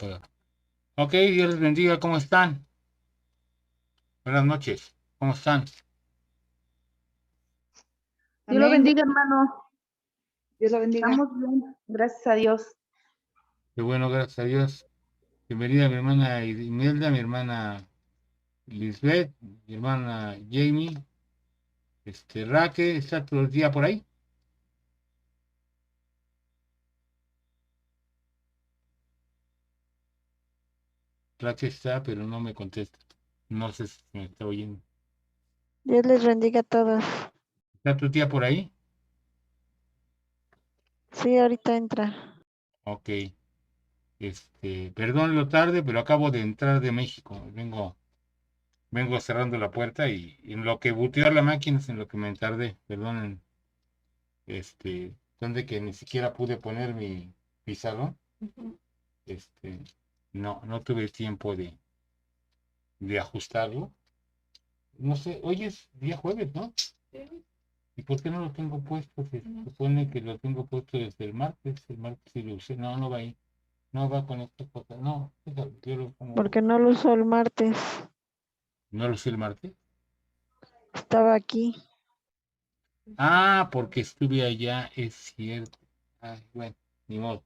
apagar. Ok, Dios les bendiga, ¿cómo están? Buenas noches, ¿cómo están? Dios lo Amén. bendiga, hermano. Dios lo bendiga. Estamos bien, gracias a Dios. Qué bueno, gracias a Dios. Bienvenida mi hermana Imelda, mi hermana Lisbeth, mi hermana Jamie, Raquel, ¿está todo el día por ahí? Raquel está, pero no me contesta. No sé si me está oyendo. Dios les bendiga a todos. ¿Está tu tía por ahí? Sí, ahorita entra. Ok. Perdón lo tarde, pero acabo de entrar de México. Vengo cerrando la puerta y en lo que buteó la máquina es en lo que me tardé. Perdonen. Donde que ni siquiera pude poner mi salón. Este, no tuve tiempo de ajustarlo. No sé, hoy es día jueves, ¿no? ¿Y por qué no lo tengo puesto? Se supone que lo tengo puesto desde el martes sí lo usé. No, no va ahí. No va con esta cosa. No, yo lo pongo. Porque no lo usó el martes. ¿No lo usé el martes? Estaba aquí. Ah, porque estuve allá, es cierto. Ay, bueno, ni modo.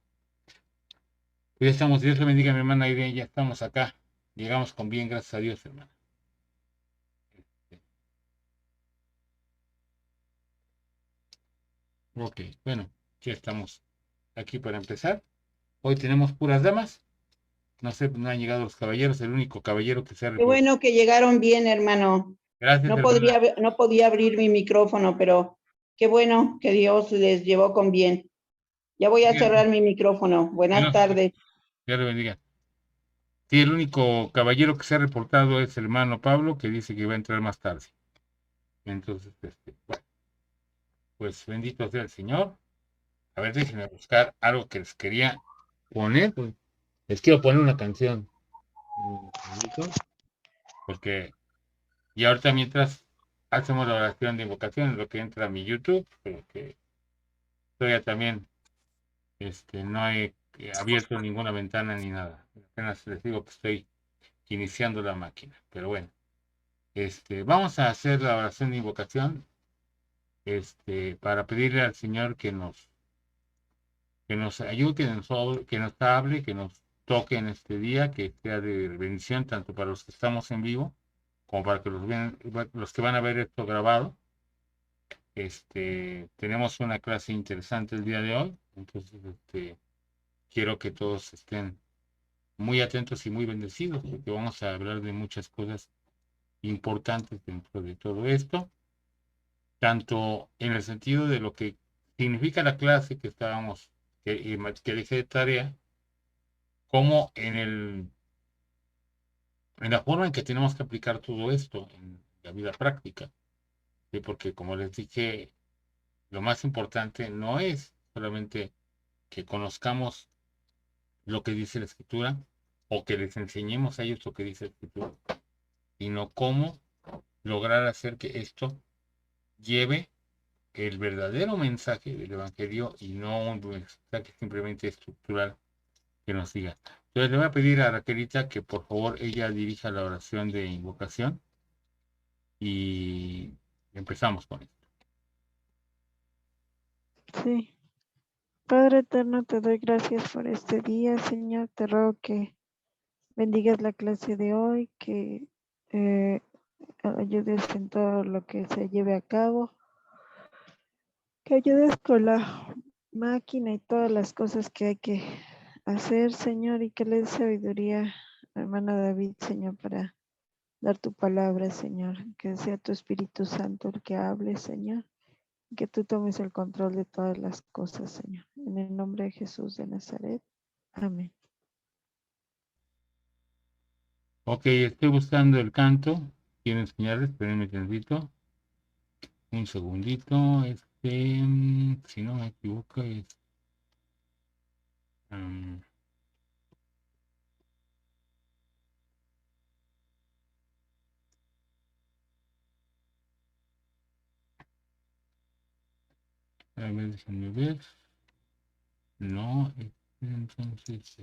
Pues ya estamos, Dios le bendiga a mi hermana Irene, ya estamos acá. Llegamos con bien, gracias a Dios, hermana. Ok, bueno, ya estamos aquí para empezar. Hoy tenemos puras damas. No sé, no han llegado los caballeros, el único caballero que se ha Qué reportado. bueno que llegaron bien, hermano. Gracias, No hermana. podía abrir mi micrófono, pero qué bueno que Dios les llevó con bien. Ya voy a cerrar mi micrófono. Buenas Dios, tardes. Dios le bendiga. Sí, el único caballero que se ha reportado es el hermano Pablo, que dice que va a entrar más tarde. Entonces, bueno, pues bendito sea el Señor. A ver, déjenme buscar algo que les quería poner. Les quiero poner una canción. Un segundito, porque y ahorita mientras hacemos la oración de invocación, en lo que entra a mi YouTube, porque todavía también no he abierto ninguna ventana ni nada. Apenas les digo que estoy iniciando la máquina. Pero bueno, vamos a hacer la oración de invocación para pedirle al Señor que nos ayude, que nos hable, que nos toque en este día, que sea de bendición tanto para los que estamos en vivo como para que los que van a ver esto grabado. Tenemos una clase interesante el día de hoy, entonces quiero que todos estén muy atentos y muy bendecidos, porque vamos a hablar de muchas cosas importantes dentro de todo esto, tanto en el sentido de lo que significa la clase que estábamos, que dejé de tarea, como en la forma en que tenemos que aplicar todo esto en la vida práctica. ¿Sí? Porque como les dije, lo más importante no es solamente que conozcamos lo que dice la escritura o que les enseñemos a ellos lo que dice la escritura, sino cómo lograr hacer que esto lleve el verdadero mensaje del Evangelio y no un mensaje simplemente estructural que nos diga. Entonces le voy a pedir a Raquelita que por favor ella dirija la oración de invocación y empezamos con esto. Sí. Padre eterno, te doy gracias por este día, Señor. Te ruego que bendigas la clase de hoy, que ayudes en todo lo que se lleve a cabo, que ayudes con la máquina y todas las cosas que hay que hacer, Señor, y que le des sabiduría a hermano David, Señor, para dar tu palabra, Señor. Que sea tu Espíritu Santo el que hable, Señor. Que tú tomes el control de todas las cosas, Señor. En el nombre de Jesús de Nazaret. Amén. Ok, estoy buscando el canto. Quiero enseñarles, espérenme tantito. Un segundito. Si no me equivoco, es. um, a ver, déjenme ver. No, entonces.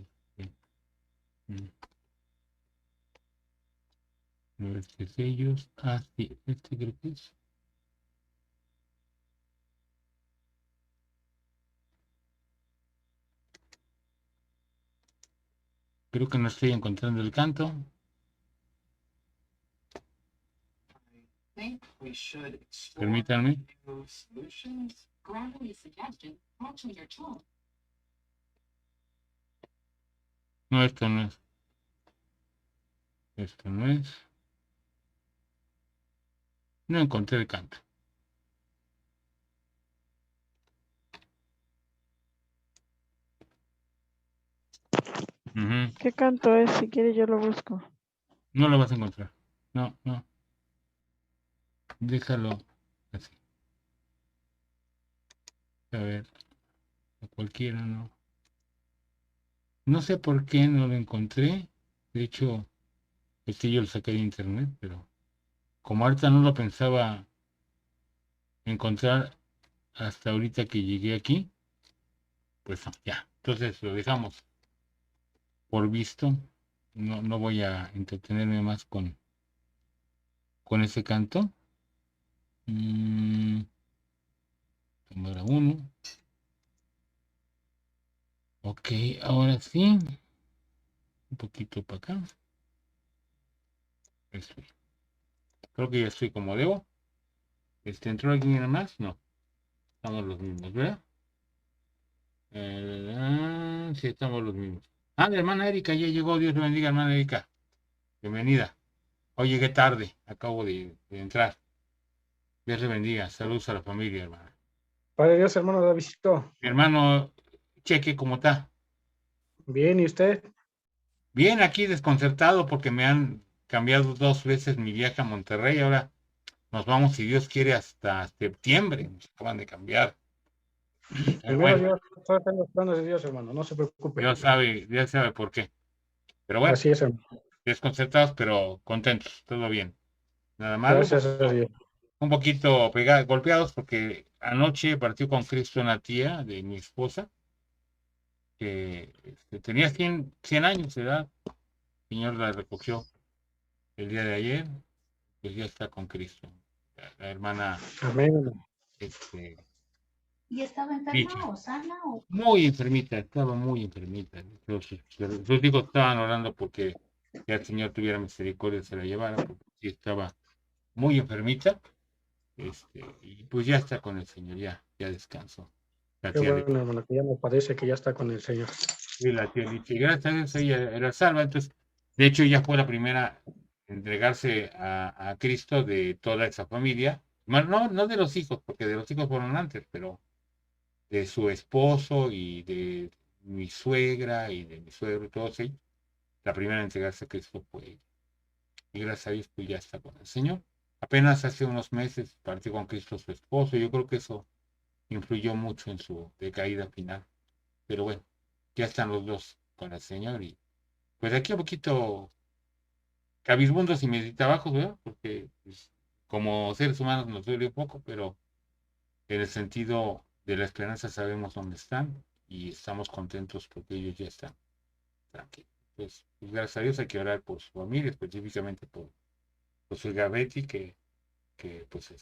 No, este es ellos. Ah, sí, este creo que es. Creo que no estoy encontrando el canto. Permítanme. No, esto no es. Esto no es. No encontré el canto. Ujú. ¿Qué canto es? Si quiere yo lo busco. No lo vas a encontrar. No, no. Déjalo así. A ver. A cualquiera, no. No sé por qué no lo encontré. De hecho, este yo lo saqué de internet, pero como ahorita no lo pensaba encontrar hasta ahorita que llegué aquí, pues no, ya. Entonces lo dejamos por visto. No, no voy a entretenerme más con ese canto. Cámara 1. Ok, ahora sí. Un poquito para acá. Eso. Creo que ya estoy como debo. ¿Entró alguien más? No. Estamos los mismos, ¿verdad? Sí, estamos los mismos. Ah, la hermana Erika ya llegó. Dios le bendiga, hermana Erika. Bienvenida. Hoy llegué tarde. Acabo de entrar. Dios le bendiga. Saludos a la familia, hermana. Padre Dios, hermano Davidito. Mi hermano Cheque, ¿cómo está? Bien, ¿y usted? Bien, aquí desconcertado porque me han cambiado 2 veces mi viaje a Monterrey. Ahora nos vamos, si Dios quiere, hasta septiembre. Nos acaban de cambiar. Pero Primero bueno, Dios, todos están los planes de Dios, hermano, no se preocupe. Dios sabe por qué. Pero bueno, Así es, hermano. desconcertados, pero contentos. Todo bien. Nada malo. Gracias a Dios. Un poquito golpeados porque anoche partió con Cristo una tía de mi esposa que tenía 100 años de edad. El Señor la recogió el día de ayer, pues ya está con Cristo. La hermana, Amén. este, ¿Y estaba Vicky, enferma o sana o muy enfermita, estaba muy enfermita. Sus hijos estaban orando porque ya el Señor tuviera misericordia y se la llevara, porque sí estaba muy enfermita. Y pues ya está con el Señor, ya descansó. La Qué tía bueno, hermano, que ya me parece que ya está con el Señor. y la tía Licha. Y gracias a Dios ella era salva. Entonces, de hecho, ella fue la primera en entregarse a Cristo de toda esa familia. No, no de los hijos, porque de los hijos fueron antes, pero de su esposo y de mi suegra y de mi suegro, todos ellos. La primera en entregarse a Cristo fue ella. Y gracias a Dios, pues ya está con el Señor. Apenas hace unos meses partió con Cristo su esposo. Yo creo que eso influyó mucho en su decaída final. Pero bueno, ya están los dos con el Señor y pues aquí un poquito cabizbundos y meditabajos, ¿verdad? Porque pues, como seres humanos nos duele un poco, pero en el sentido de la esperanza sabemos dónde están y estamos contentos porque ellos ya están tranquilos. Pues gracias a Dios hay que orar por su familia, específicamente por su hija Betty, que pues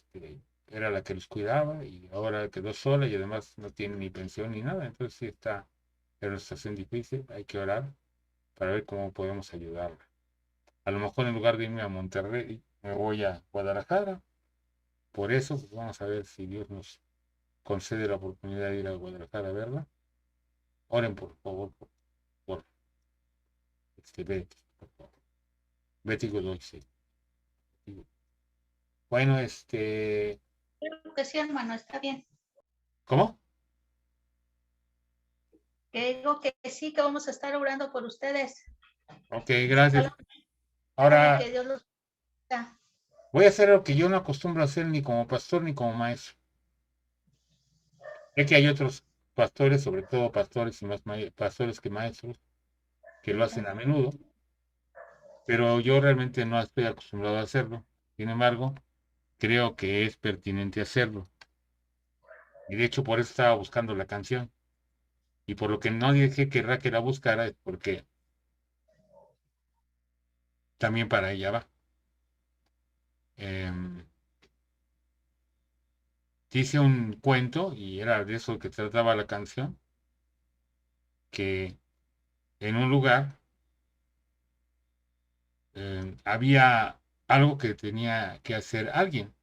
era la que los cuidaba y ahora quedó sola y además no tiene ni pensión ni nada, entonces sí está en una situación difícil, hay que orar para ver cómo podemos ayudarla. A lo mejor en lugar de irme a Monterrey, me voy a Guadalajara. Por eso, pues vamos a ver si Dios nos concede la oportunidad de ir a Guadalajara a verla. Oren por favor por Betty, por favor. Betty Godoy, sí. Bueno, creo que sí, hermano, está bien? ¿cómo? Que digo que sí, que vamos a estar orando por ustedes. Ok, gracias. Para Ahora que Dios los bendiga. voy a hacer lo que yo no acostumbro a hacer ni como pastor ni como maestro. Sé que hay otros pastores, sobre todo pastores y más pastores que maestros, que lo hacen a menudo, pero yo realmente no estoy acostumbrado a hacerlo. Sin embargo, creo que es pertinente hacerlo. Y de hecho por eso estaba buscando la canción. Y por lo que no dije que Raquel la buscara es porque también para ella va. Dice un cuento, y era de eso que trataba la canción, que en un lugar había algo que tenía que hacer alguien,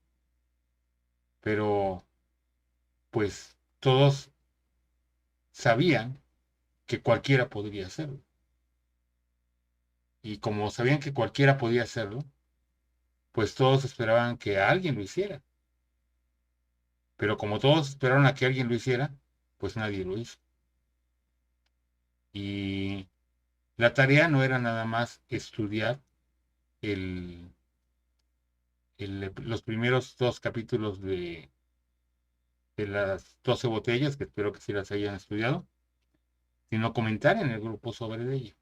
pero pues todos sabían que cualquiera podría hacerlo. Y como sabían que cualquiera podía hacerlo, pues todos esperaban que alguien lo hiciera. Pero como todos esperaron a que alguien lo hiciera, pues nadie lo hizo. Y la tarea no era nada más estudiar los primeros 2 capítulos de las 12 botellas, que espero que sí las hayan estudiado, sino comentar en el grupo sobre ello.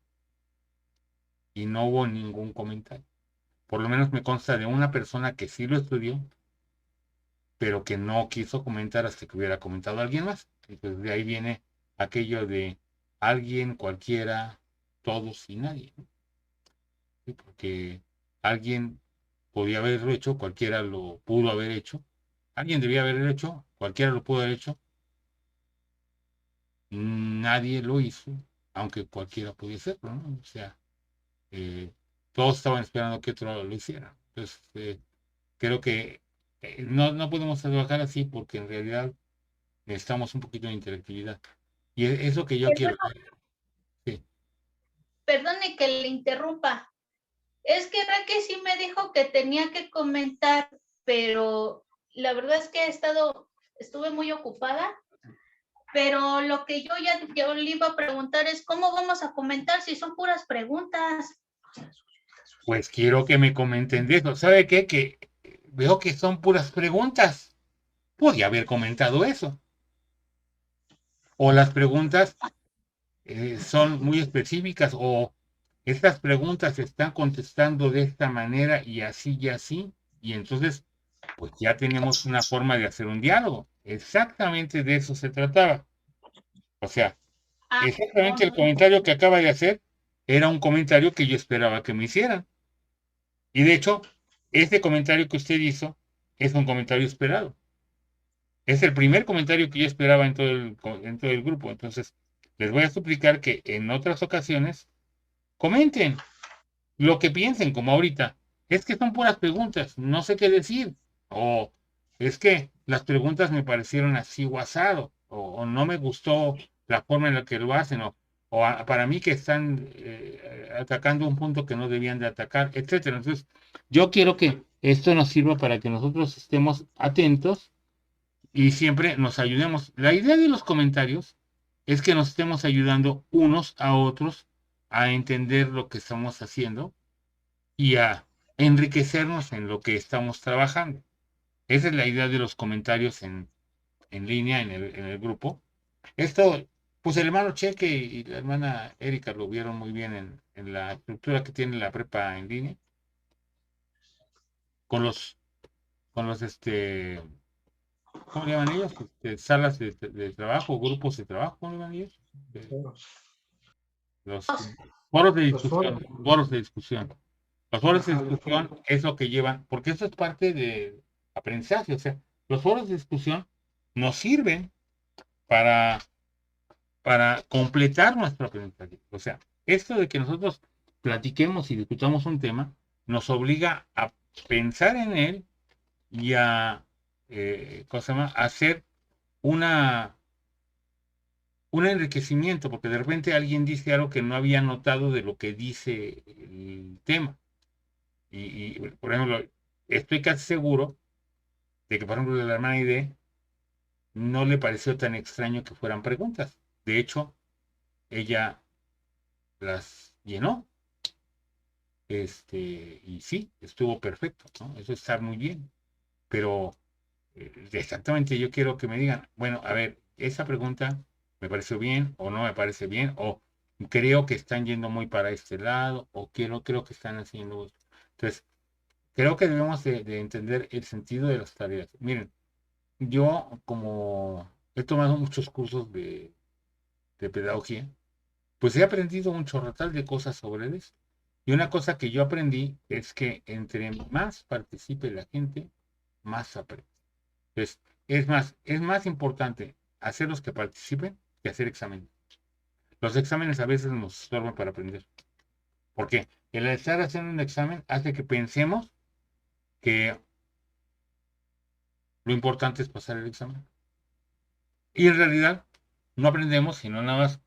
Y no hubo ningún comentario. Por lo menos me consta de una persona que sí lo estudió, pero que no quiso comentar hasta que hubiera comentado alguien más. Entonces de ahí viene aquello de alguien, cualquiera, todos y nadie. ¿Sí? Porque alguien podía haberlo hecho, cualquiera lo pudo haber hecho, alguien debía haberlo hecho, cualquiera lo pudo haber hecho, nadie lo hizo, aunque cualquiera podía hacerlo, ¿no? O sea, todos estaban esperando que otro lo hiciera. Entonces, creo que no podemos trabajar así porque en realidad necesitamos un poquito de interactividad. Y es lo que yo quiero. Sí. Perdone que le interrumpa. Es que Raquel sí me dijo que tenía que comentar, pero la verdad es que estuve muy ocupada. Pero lo que yo le iba a preguntar es, ¿cómo vamos a comentar si son puras preguntas? Pues quiero que me comenten de eso. ¿Sabe qué? Que veo que son puras preguntas. Podía haber comentado eso. O las preguntas son muy específicas, o estas preguntas se están contestando de esta manera y así, y entonces, pues ya tenemos una forma de hacer un diálogo. Exactamente de eso se trataba. O sea, exactamente el comentario que acaba de hacer era un comentario que yo esperaba que me hicieran. Y de hecho, este comentario que usted hizo es un comentario esperado. Es el primer comentario que yo esperaba en todo el grupo. Entonces, les voy a suplicar que en otras ocasiones comenten lo que piensen, como ahorita. Es que son puras preguntas, no sé qué decir. O es que las preguntas me parecieron así guasado. O no me gustó la forma en la que lo hacen. Para mí que están atacando un punto que no debían de atacar, etcétera. Entonces, yo quiero que esto nos sirva para que nosotros estemos atentos y siempre nos ayudemos. La idea de los comentarios es que nos estemos ayudando unos a otros a entender lo que estamos haciendo y a enriquecernos en lo que estamos trabajando. Esa es la idea de los comentarios en línea, en el grupo. Esto, pues el hermano Cheque y la hermana Erika lo vieron muy bien en la estructura que tiene la prepa en línea, con los ¿cómo le llaman ellos? Salas de trabajo, grupos de trabajo, ¿cómo le llaman ellos? Los foros de discusión, foros de discusión. Los foros de discusión es lo que llevan, porque eso es parte de aprendizaje, o sea, los foros de discusión nos sirven para, para completar nuestro aprendizaje. O sea, esto de que nosotros platiquemos y discutamos un tema nos obliga a pensar en él y a, ¿cómo se llama? A hacer una un enriquecimiento, porque de repente alguien dice algo que no había notado de lo que dice el tema. Por ejemplo, estoy casi seguro de que, por ejemplo, a la hermana Aide no le pareció tan extraño que fueran preguntas. De hecho, ella las llenó. Y sí, estuvo perfecto, ¿no? Eso está muy bien. Pero exactamente yo quiero que me digan, bueno, a ver, esa pregunta me pareció bien o no me parece bien, o creo que están yendo muy para este lado, o creo que están haciendo esto. Entonces, creo que debemos de entender el sentido de las tareas. Miren, yo como he tomado muchos cursos de pedagogía, pues he aprendido un chorrotal de cosas sobre esto. Y una cosa que yo aprendí es que entre más participe la gente, más aprende. Entonces, es más importante hacerlos que participen que hacer exámenes. Los exámenes a veces nos estorban para aprender. ¿Por qué? El estar haciendo un examen hace que pensemos que lo importante es pasar el examen. Y en realidad no aprendemos, sino nada más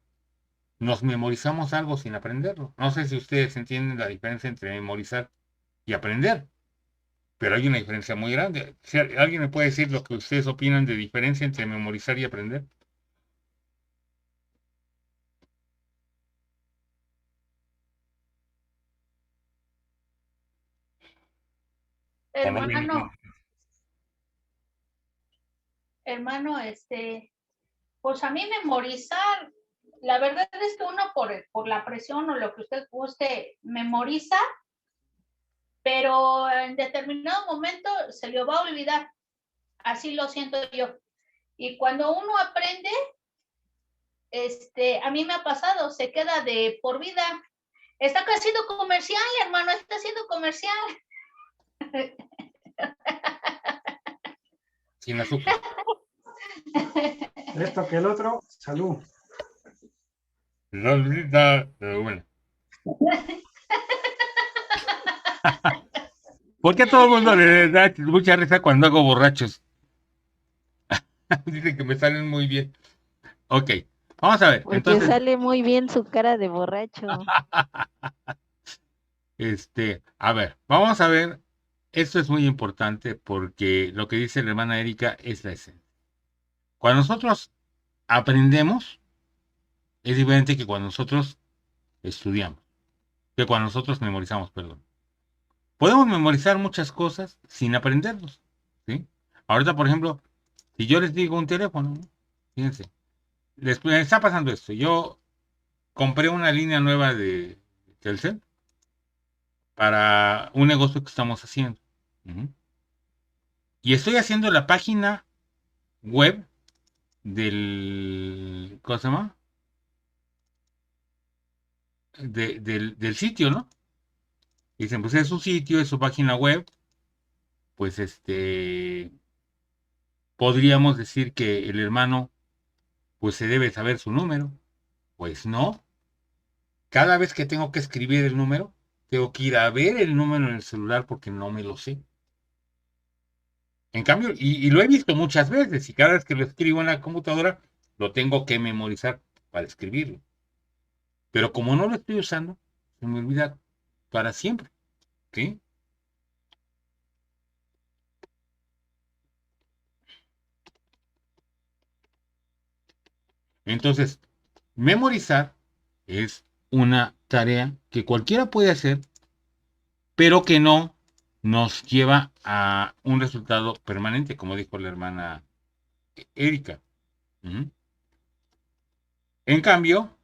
nos memorizamos algo sin aprenderlo. No sé si ustedes entienden la diferencia entre memorizar y aprender, pero hay una diferencia muy grande. Si alguien me puede decir lo que ustedes opinan de diferencia entre memorizar y aprender. ¿O no? Hermano, pues a mí memorizar, la verdad es que uno por la presión o lo que usted guste, memoriza, pero en determinado momento se le va a olvidar. Así lo siento yo. Y cuando uno aprende, a mí me ha pasado, se queda de por vida. Está haciendo comercial, hermano, está haciendo comercial. Sin azúcar. Esto que el otro, salud. Bueno. ¿Por qué a todo el mundo le da mucha risa cuando hago borrachos? Dicen que me salen muy bien. Ok, vamos a ver. Porque Entonces, sale muy bien su cara de borracho. a ver, vamos a ver. Esto es muy importante porque lo que dice la hermana Erika es la esencia. Cuando nosotros aprendemos, es diferente que cuando nosotros estudiamos, que cuando nosotros memorizamos, perdón. Podemos memorizar muchas cosas sin aprenderlos, ¿sí? Ahorita, por ejemplo, si yo les digo un teléfono, ¿no? Fíjense, les está pasando esto. Yo compré una línea nueva de Telcel para un negocio que estamos haciendo. Y estoy haciendo la página web del, ¿cómo se llama? Del sitio, ¿no? Dicen, pues es su sitio, es su página web, pues podríamos decir que el hermano, pues se debe saber su número. Pues no. Cada vez que tengo que escribir el número, tengo que ir a ver el número en el celular porque no me lo sé. En cambio, y lo he visto muchas veces, y cada vez que lo escribo en la computadora, lo tengo que memorizar para escribirlo. Pero como no lo estoy usando, se me olvida para siempre. ¿Sí? Entonces, memorizar es una tarea que cualquiera puede hacer, pero que no nos lleva a un resultado permanente, como dijo la hermana Erika. En cambio,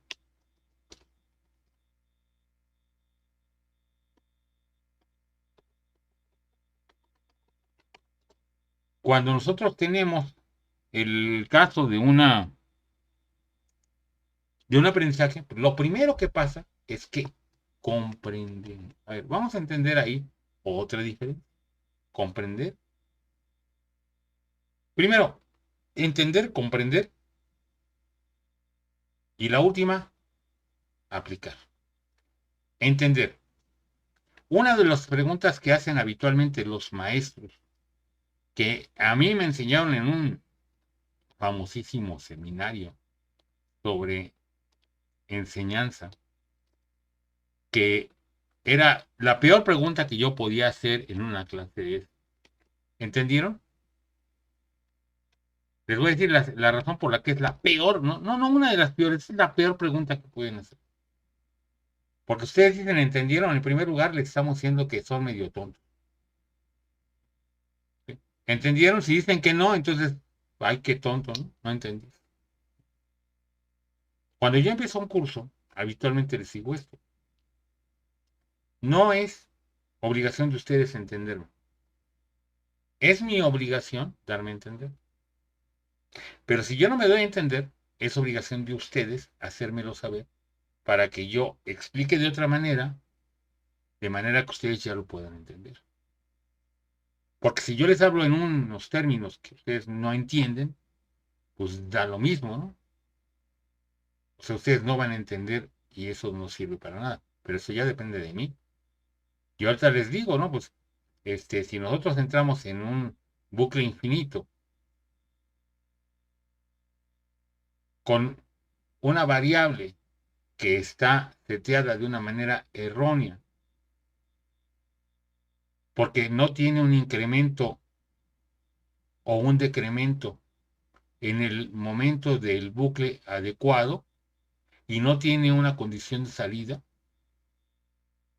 cuando nosotros tenemos el caso de un aprendizaje, lo primero que pasa es que comprendemos. A ver, vamos a entender ahí otra diferencia. Comprender. Primero, entender, comprender. Y la última, aplicar. Entender. Una de las preguntas que hacen habitualmente los maestros, que a mí me enseñaron en un famosísimo seminario sobre enseñanza, que era la peor pregunta que yo podía hacer en una clase es, ¿entendieron? Les voy a decir la razón por la que es la peor, no una de las peores, es la peor pregunta que pueden hacer. Porque ustedes dicen, ¿entendieron? En primer lugar, les estamos diciendo que son medio tontos. ¿Sí? ¿Entendieron? Si dicen que no, entonces, ay, qué tonto, ¿no? No entendí. Cuando yo empiezo un curso, habitualmente les digo esto. No es obligación de ustedes entenderme. Es mi obligación darme a entender. Pero si yo no me doy a entender, es obligación de ustedes hacérmelo saber para que yo explique de otra manera de manera que ustedes ya lo puedan entender. Porque si yo les hablo en unos términos que ustedes no entienden, pues da lo mismo, ¿no? O sea, ustedes no van a entender y eso no sirve para nada. Pero eso ya depende de mí. Yo ahorita les digo, ¿no? Pues, si nosotros entramos en un bucle infinito con una variable que está seteada de una manera errónea, porque no tiene un incremento o un decremento en el momento del bucle adecuado y no tiene una condición de salida,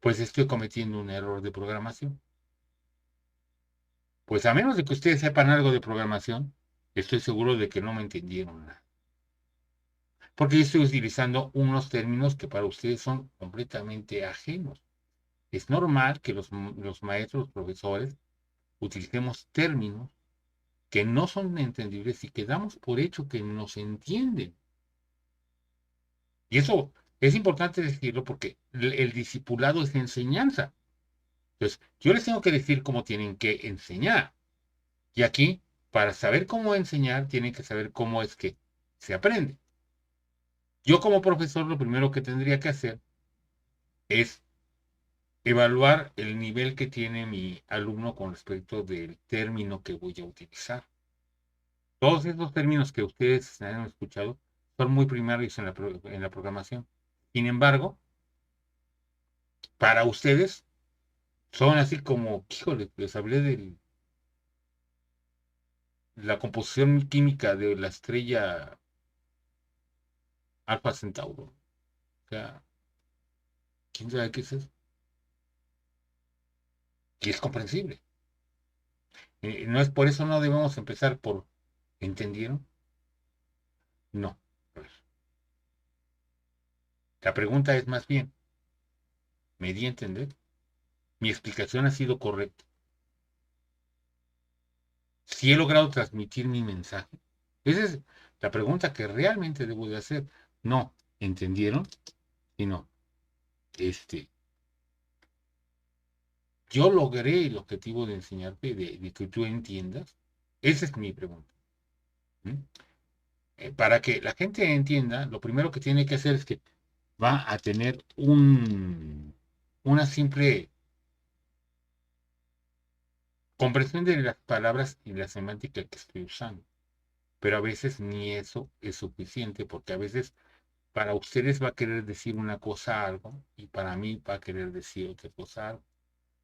pues estoy cometiendo un error de programación. Pues a menos de que ustedes sepan algo de programación, estoy seguro de que no me entendieron nada. Porque yo estoy utilizando unos términos que para ustedes son completamente ajenos. Es normal que los maestros, los profesores, utilicemos términos que no son entendibles y que damos por hecho que nos entienden. Y eso es importante decirlo porque el discipulado es enseñanza. Entonces, yo les tengo que decir cómo tienen que enseñar. Y aquí, para saber cómo enseñar, tienen que saber cómo es que se aprende. Yo como profesor, lo primero que tendría que hacer es evaluar el nivel que tiene mi alumno con respecto del término que voy a utilizar. Todos estos términos que ustedes han escuchado son muy primarios en la programación. Sin embargo, para ustedes son así como, híjole, les hablé de la composición química de la estrella Alfa Centauro. O sea, ¿quién sabe qué es eso? Y es comprensible. No es por eso no debemos empezar por ¿entendieron? No. A ver. La pregunta es más bien, ¿me di a entender? ¿Mi explicación ha sido correcta? ¿Si he logrado transmitir mi mensaje? Esa es la pregunta que realmente debo de hacer. No, ¿entendieron? Sino, yo logré el objetivo de enseñarte, de que tú entiendas. Esa es mi pregunta. Para que la gente entienda, lo primero que tiene que hacer es que va a tener una simple comprensión de las palabras y la semántica que estoy usando. Pero a veces ni eso es suficiente, porque a veces para ustedes va a querer decir una cosa algo y para mí va a querer decir otra cosa algo.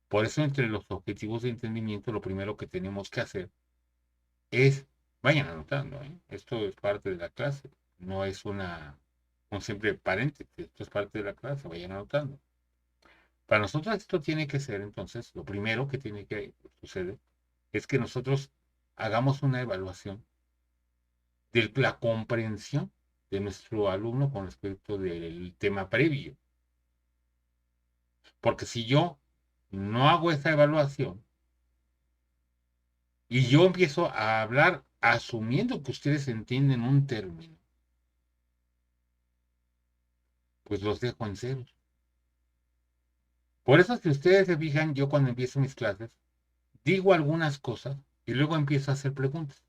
Por eso entre los objetivos de entendimiento lo primero que tenemos que hacer es, vayan anotando, esto es parte de la clase, no es un simple paréntesis, esto es parte de la clase, vayan anotando. Para nosotros esto tiene que ser entonces, lo primero que tiene que suceder es que nosotros hagamos una evaluación de la comprensión de nuestro alumno con respecto del tema previo. Porque si yo no hago esa evaluación y yo empiezo a hablar asumiendo que ustedes entienden un término, pues los dejo en cero. Por eso si ustedes se fijan, yo cuando empiezo mis clases, digo algunas cosas y luego empiezo a hacer preguntas.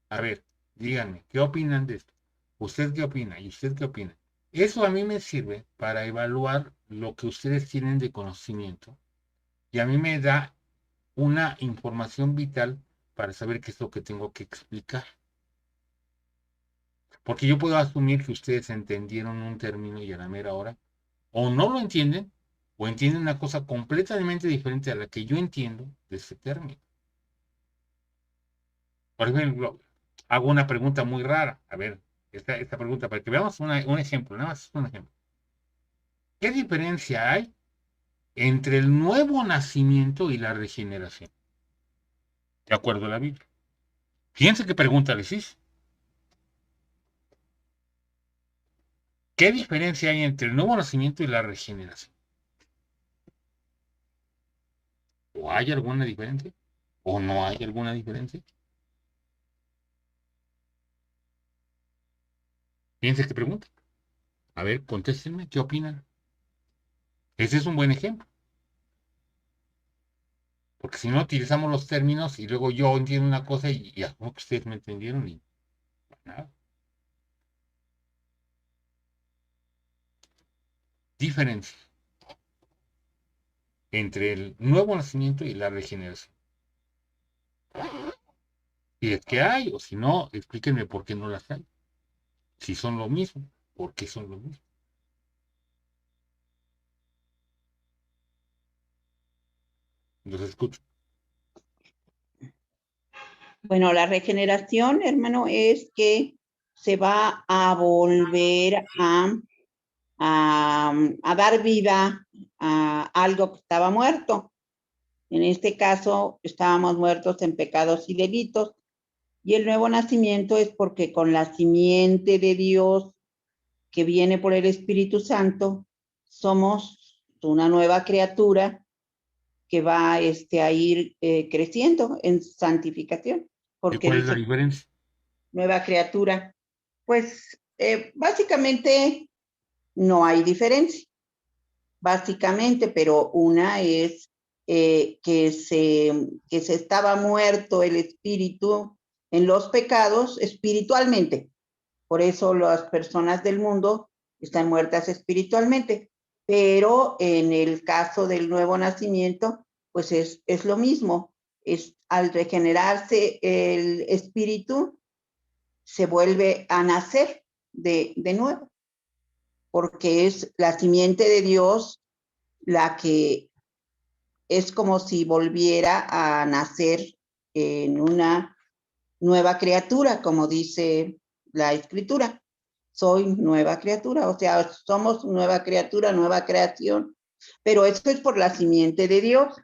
A ver, díganme, ¿qué opinan de esto? ¿Usted qué opina? ¿Y usted qué opina? Eso a mí me sirve para evaluar lo que ustedes tienen de conocimiento y a mí me da una información vital para saber qué es lo que tengo que explicar. Porque yo puedo asumir que ustedes entendieron un término y a la mera hora o no lo entienden o entienden una cosa completamente diferente a la que yo entiendo de ese término. Por ejemplo, hago una pregunta muy rara. A ver, esta pregunta, para que veamos un ejemplo, nada más un ejemplo. ¿Qué diferencia hay entre el nuevo nacimiento y la regeneración? De acuerdo a la Biblia. Fíjense qué pregunta les hice. ¿Qué diferencia hay entre el nuevo nacimiento y la regeneración? ¿O hay alguna diferencia? ¿O no hay alguna diferencia? Fíjense qué pregunta. A ver, contéstenme, ¿qué opinan? Ese es un buen ejemplo. Porque si no utilizamos los términos y luego yo entiendo una cosa y ya, como que ustedes me entendieron y nada. Diferencia entre el nuevo nacimiento y la regeneración. Si es que hay, o si no, explíquenme por qué no las hay. Si son lo mismo, ¿por qué son lo mismo? Los escucho. Bueno, la regeneración, hermano, es que se va a volver a dar vida a algo que estaba muerto. En este caso, estábamos muertos en pecados y delitos. Y el nuevo nacimiento es porque con la simiente de Dios que viene por el Espíritu Santo, somos una nueva criatura que va a ir creciendo en santificación. ¿Y Porque cuál es la dice diferencia? nueva criatura. Pues básicamente no hay diferencia. Básicamente, pero una es que se estaba muerto el espíritu en los pecados espiritualmente. Por eso las personas del mundo están muertas espiritualmente. Pero en el caso del nuevo nacimiento, pues es lo mismo. Al regenerarse el espíritu, se vuelve a nacer de nuevo, porque es la simiente de Dios la que es como si volviera a nacer en una nueva criatura, como dice la Escritura. Soy nueva criatura, o sea, somos nueva criatura, nueva creación, pero esto es por la simiente de Dios,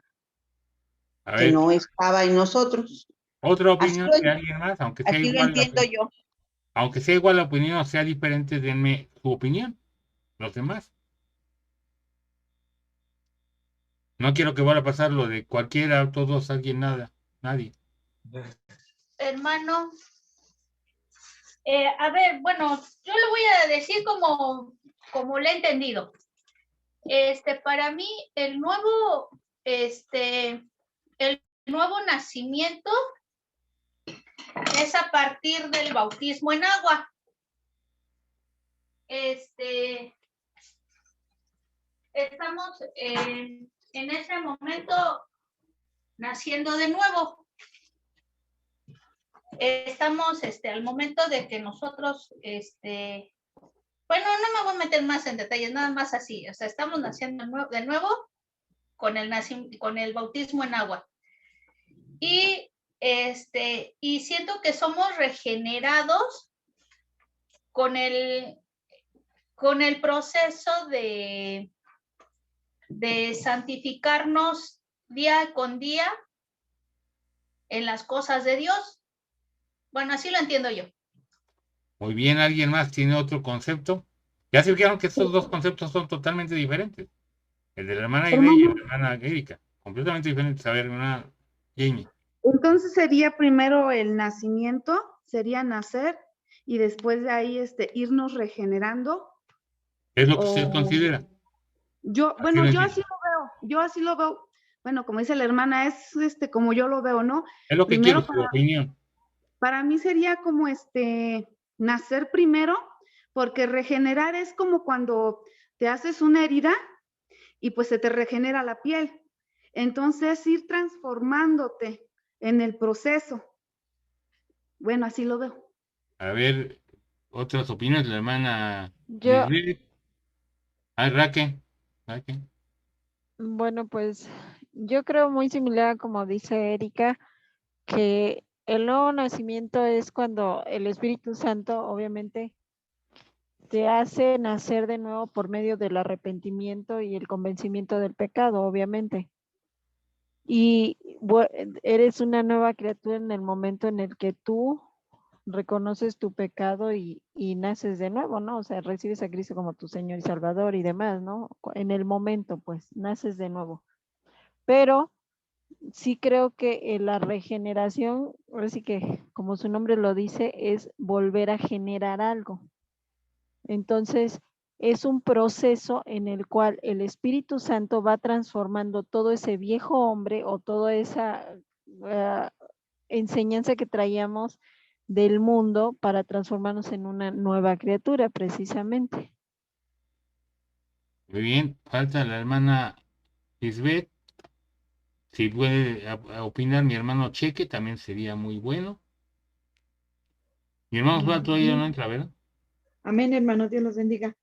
A que ver, no estaba en nosotros. otra Así opinión de alguien más, así lo entiendo yo. aunque sea igual la opinión o sea diferente, denme su opinión. Los demás. No quiero que vaya a pasar lo de cualquiera, todos, alguien, nada, nadie. Hermano, a ver, bueno, yo lo voy a decir como lo he entendido. Para mí, el nuevo nacimiento es a partir del bautismo en agua. Estamos en ese momento naciendo de nuevo. Estamos al momento de que nosotros, bueno, no me voy a meter más en detalles, nada más así, o sea, estamos naciendo de nuevo con el bautismo en agua. Y siento que somos regenerados con el proceso de santificarnos día con día en las cosas de Dios. Bueno, así lo entiendo yo. Muy bien, ¿alguien más tiene otro concepto? Ya se fijaron que estos dos conceptos son totalmente diferentes. El de la hermana Aide y el de la hermana Erika. Completamente diferentes. A ver, hermana Jamie. Entonces sería primero el nacimiento, sería nacer y después de ahí irnos regenerando. ¿Es lo que usted considera? Yo así lo veo. Bueno, como dice la hermana, es como yo lo veo, ¿no? Es lo que Primero quiero, su opinión. Para mí sería como nacer primero, porque regenerar es como cuando te haces una herida y pues se te regenera la piel. Entonces ir transformándote en el proceso. Bueno, así lo veo. A ver, otras opiniones, la hermana Yo, Lisbeth. Ay, Raquel. bueno, pues yo creo muy similar a como dice Erika, que el nuevo nacimiento es cuando el Espíritu Santo, obviamente, te hace nacer de nuevo por medio del arrepentimiento y el convencimiento del pecado, obviamente. Y eres una nueva criatura en el momento en el que tú reconoces tu pecado y naces de nuevo, ¿no? O sea, recibes a Cristo como tu Señor y Salvador y demás, ¿no? En el momento, pues, naces de nuevo. Pero sí creo que la regeneración, ahora sí que, como su nombre lo dice, es volver a generar algo. Entonces, es un proceso en el cual el Espíritu Santo va transformando todo ese viejo hombre o toda esa enseñanza que traíamos del mundo para transformarnos en una nueva criatura, precisamente. Muy bien, falta la hermana Lisbeth. Si puede opinar mi hermano Cheque, también sería muy bueno. Mi hermano Osvaldo todavía no entra, ¿verdad? Amén, hermanos, Dios los bendiga.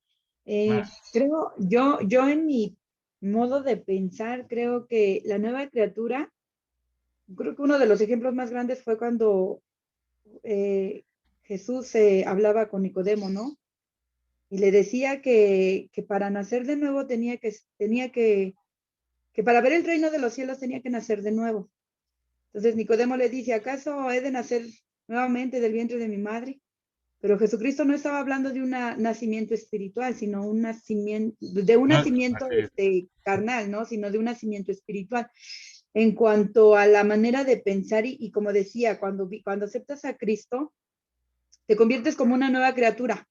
Ah. Creo, yo en mi modo de pensar, creo que la nueva criatura, creo que uno de los ejemplos más grandes fue cuando Jesús hablaba con Nicodemo, ¿no? Y le decía que para nacer de nuevo que para ver el reino de los cielos tenía que nacer de nuevo. Entonces Nicodemo le dice, ¿acaso he de nacer nuevamente del vientre de mi madre? Pero Jesucristo no estaba hablando de un nacimiento espiritual, sino un nacimiento, de un nacimiento carnal, ¿no? Sino de un nacimiento espiritual. En cuanto a la manera de pensar y como decía, cuando aceptas a Cristo, te conviertes como una nueva criatura,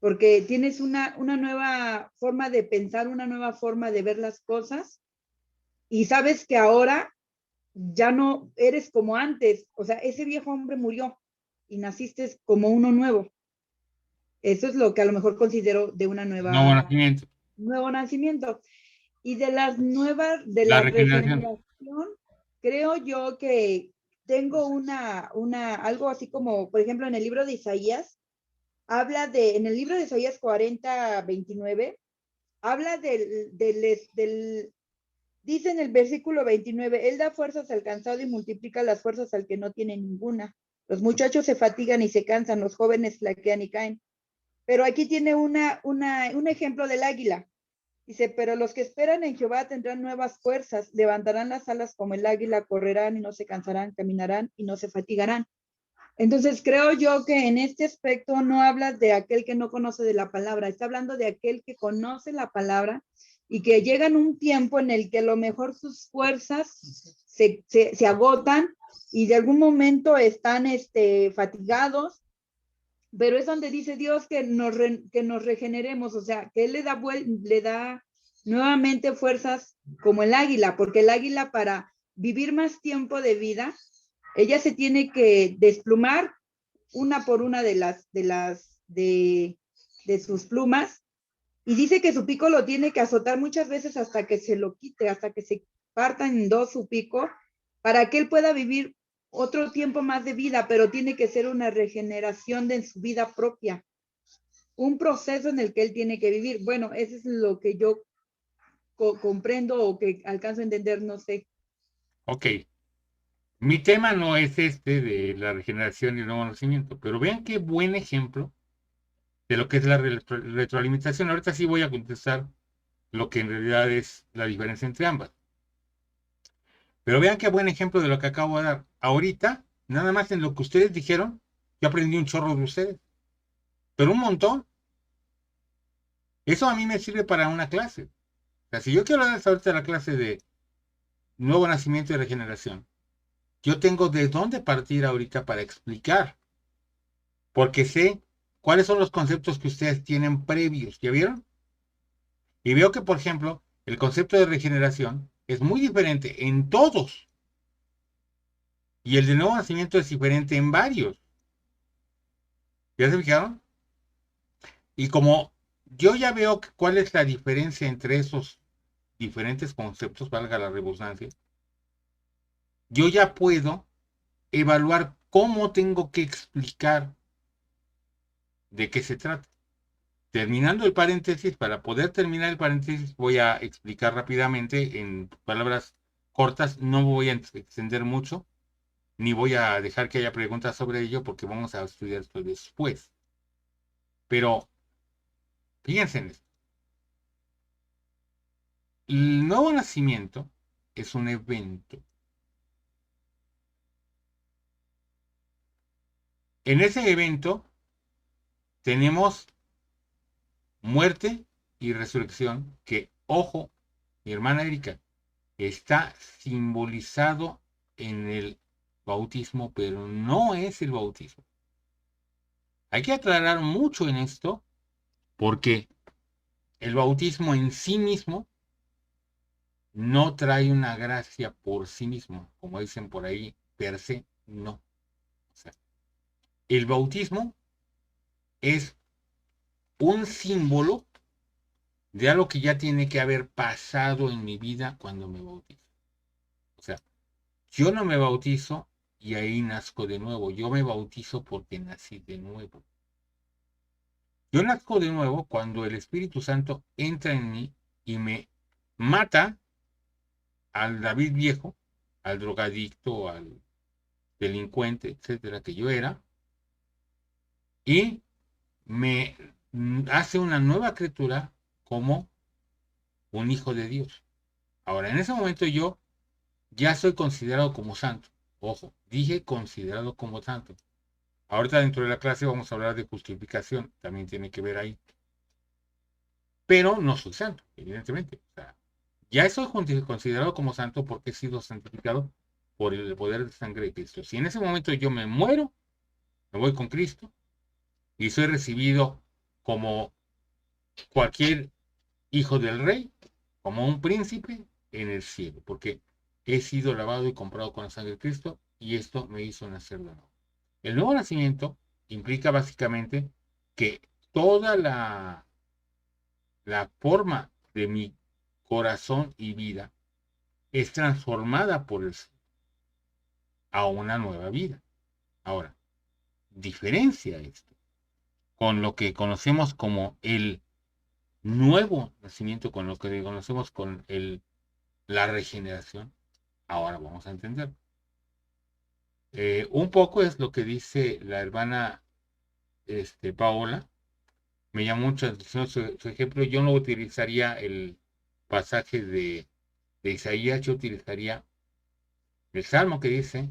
porque tienes una nueva forma de pensar, una nueva forma de ver las cosas, y sabes que ahora ya no eres como antes, o sea, ese viejo hombre murió y naciste como uno nuevo. Eso es lo que a lo mejor considero de una Nuevo nacimiento. nuevo nacimiento. Y de las nuevas, de La la regeneración. regeneración, creo yo que tengo algo así como, por ejemplo, en el libro de Isaías, en el libro de Isaías 40:29, habla dice en el versículo 29, Él da fuerzas al cansado y multiplica las fuerzas al que no tiene ninguna. Los muchachos se fatigan y se cansan, los jóvenes flaquean y caen. Pero aquí tiene un ejemplo del águila. Dice, pero los que esperan en Jehová tendrán nuevas fuerzas, levantarán las alas como el águila, correrán y no se cansarán, caminarán y no se fatigarán. Entonces creo yo que en este aspecto no hablas de aquel que no conoce de la palabra, está hablando de aquel que conoce la palabra y que llega en un tiempo en el que a lo mejor sus fuerzas se agotan y de algún momento están fatigados, pero es donde dice Dios que nos regeneremos, o sea, que Él le da nuevamente fuerzas como el águila, porque el águila para vivir más tiempo de vida, ella se tiene que desplumar una por una de sus plumas, y dice que su pico lo tiene que azotar muchas veces hasta que se lo quite, hasta que se parta en dos su pico, para que él pueda vivir otro tiempo más de vida, pero tiene que ser una regeneración de su vida propia, un proceso en el que él tiene que vivir. Bueno, eso es lo que yo comprendo o que alcanzo a entender, no sé. Ok. Mi tema no es de la regeneración y el nuevo nacimiento, pero vean qué buen ejemplo de lo que es la retroalimentación. Ahorita sí voy a contestar lo que en realidad es la diferencia entre ambas. Pero vean qué buen ejemplo de lo que acabo de dar. Ahorita, nada más en lo que ustedes dijeron, yo aprendí un chorro de ustedes. Pero un montón. Eso a mí me sirve para una clase. O sea, si yo quiero dar ahorita la clase de nuevo nacimiento y regeneración, yo tengo de dónde partir ahorita para explicar. Porque sé cuáles son los conceptos que ustedes tienen previos. ¿Ya vieron? Y veo que, por ejemplo, el concepto de regeneración es muy diferente en todos. Y el de nuevo nacimiento es diferente en varios. ¿Ya se fijaron? Y como yo ya veo cuál es la diferencia entre esos diferentes conceptos, valga la redundancia, yo ya puedo evaluar cómo tengo que explicar de qué se trata. Terminando el paréntesis, para poder terminar el paréntesis, voy a explicar rápidamente en palabras cortas, no voy a extender mucho, ni voy a dejar que haya preguntas sobre ello, porque vamos a estudiar esto después. Pero, fíjense en esto. El nuevo nacimiento es un evento. En ese evento tenemos muerte y resurrección, que, ojo, mi hermana Erika, está simbolizado en el bautismo, pero no es el bautismo. Hay que aclarar mucho en esto, porque el bautismo en sí mismo no trae una gracia por sí mismo, como dicen por ahí, per se, no. O sea, el bautismo es un símbolo de algo que ya tiene que haber pasado en mi vida cuando me bautizo. O sea, yo no me bautizo y ahí nazco de nuevo. Yo me bautizo porque nací de nuevo. Yo nazco de nuevo cuando el Espíritu Santo entra en mí y me mata al David viejo, al drogadicto, al delincuente, etcétera, que yo era, y me hace una nueva criatura como un hijo de Dios. Ahora, en ese momento yo ya soy considerado como santo. Ojo, dije considerado como santo. Ahorita dentro de la clase vamos a hablar de justificación, también tiene que ver ahí. Pero no soy santo, evidentemente. O sea, ya soy considerado como santo porque he sido santificado por el poder de sangre de Cristo. Si en ese momento yo me muero, me voy con Cristo y soy recibido como cualquier hijo del rey, como un príncipe en el cielo, porque he sido lavado y comprado con la sangre de Cristo y esto me hizo nacer de nuevo. El nuevo nacimiento implica básicamente que toda la forma de mi corazón y vida es transformada por el Señor a una nueva vida. Ahora, diferencia esto con lo que conocemos como el nuevo nacimiento, con lo que conocemos con la regeneración. Ahora vamos a entender. Un poco es lo que dice la hermana Paola. Me llamó mucho la atención su ejemplo. Yo no utilizaría el pasaje de Isaías, yo utilizaría el Salmo que dice: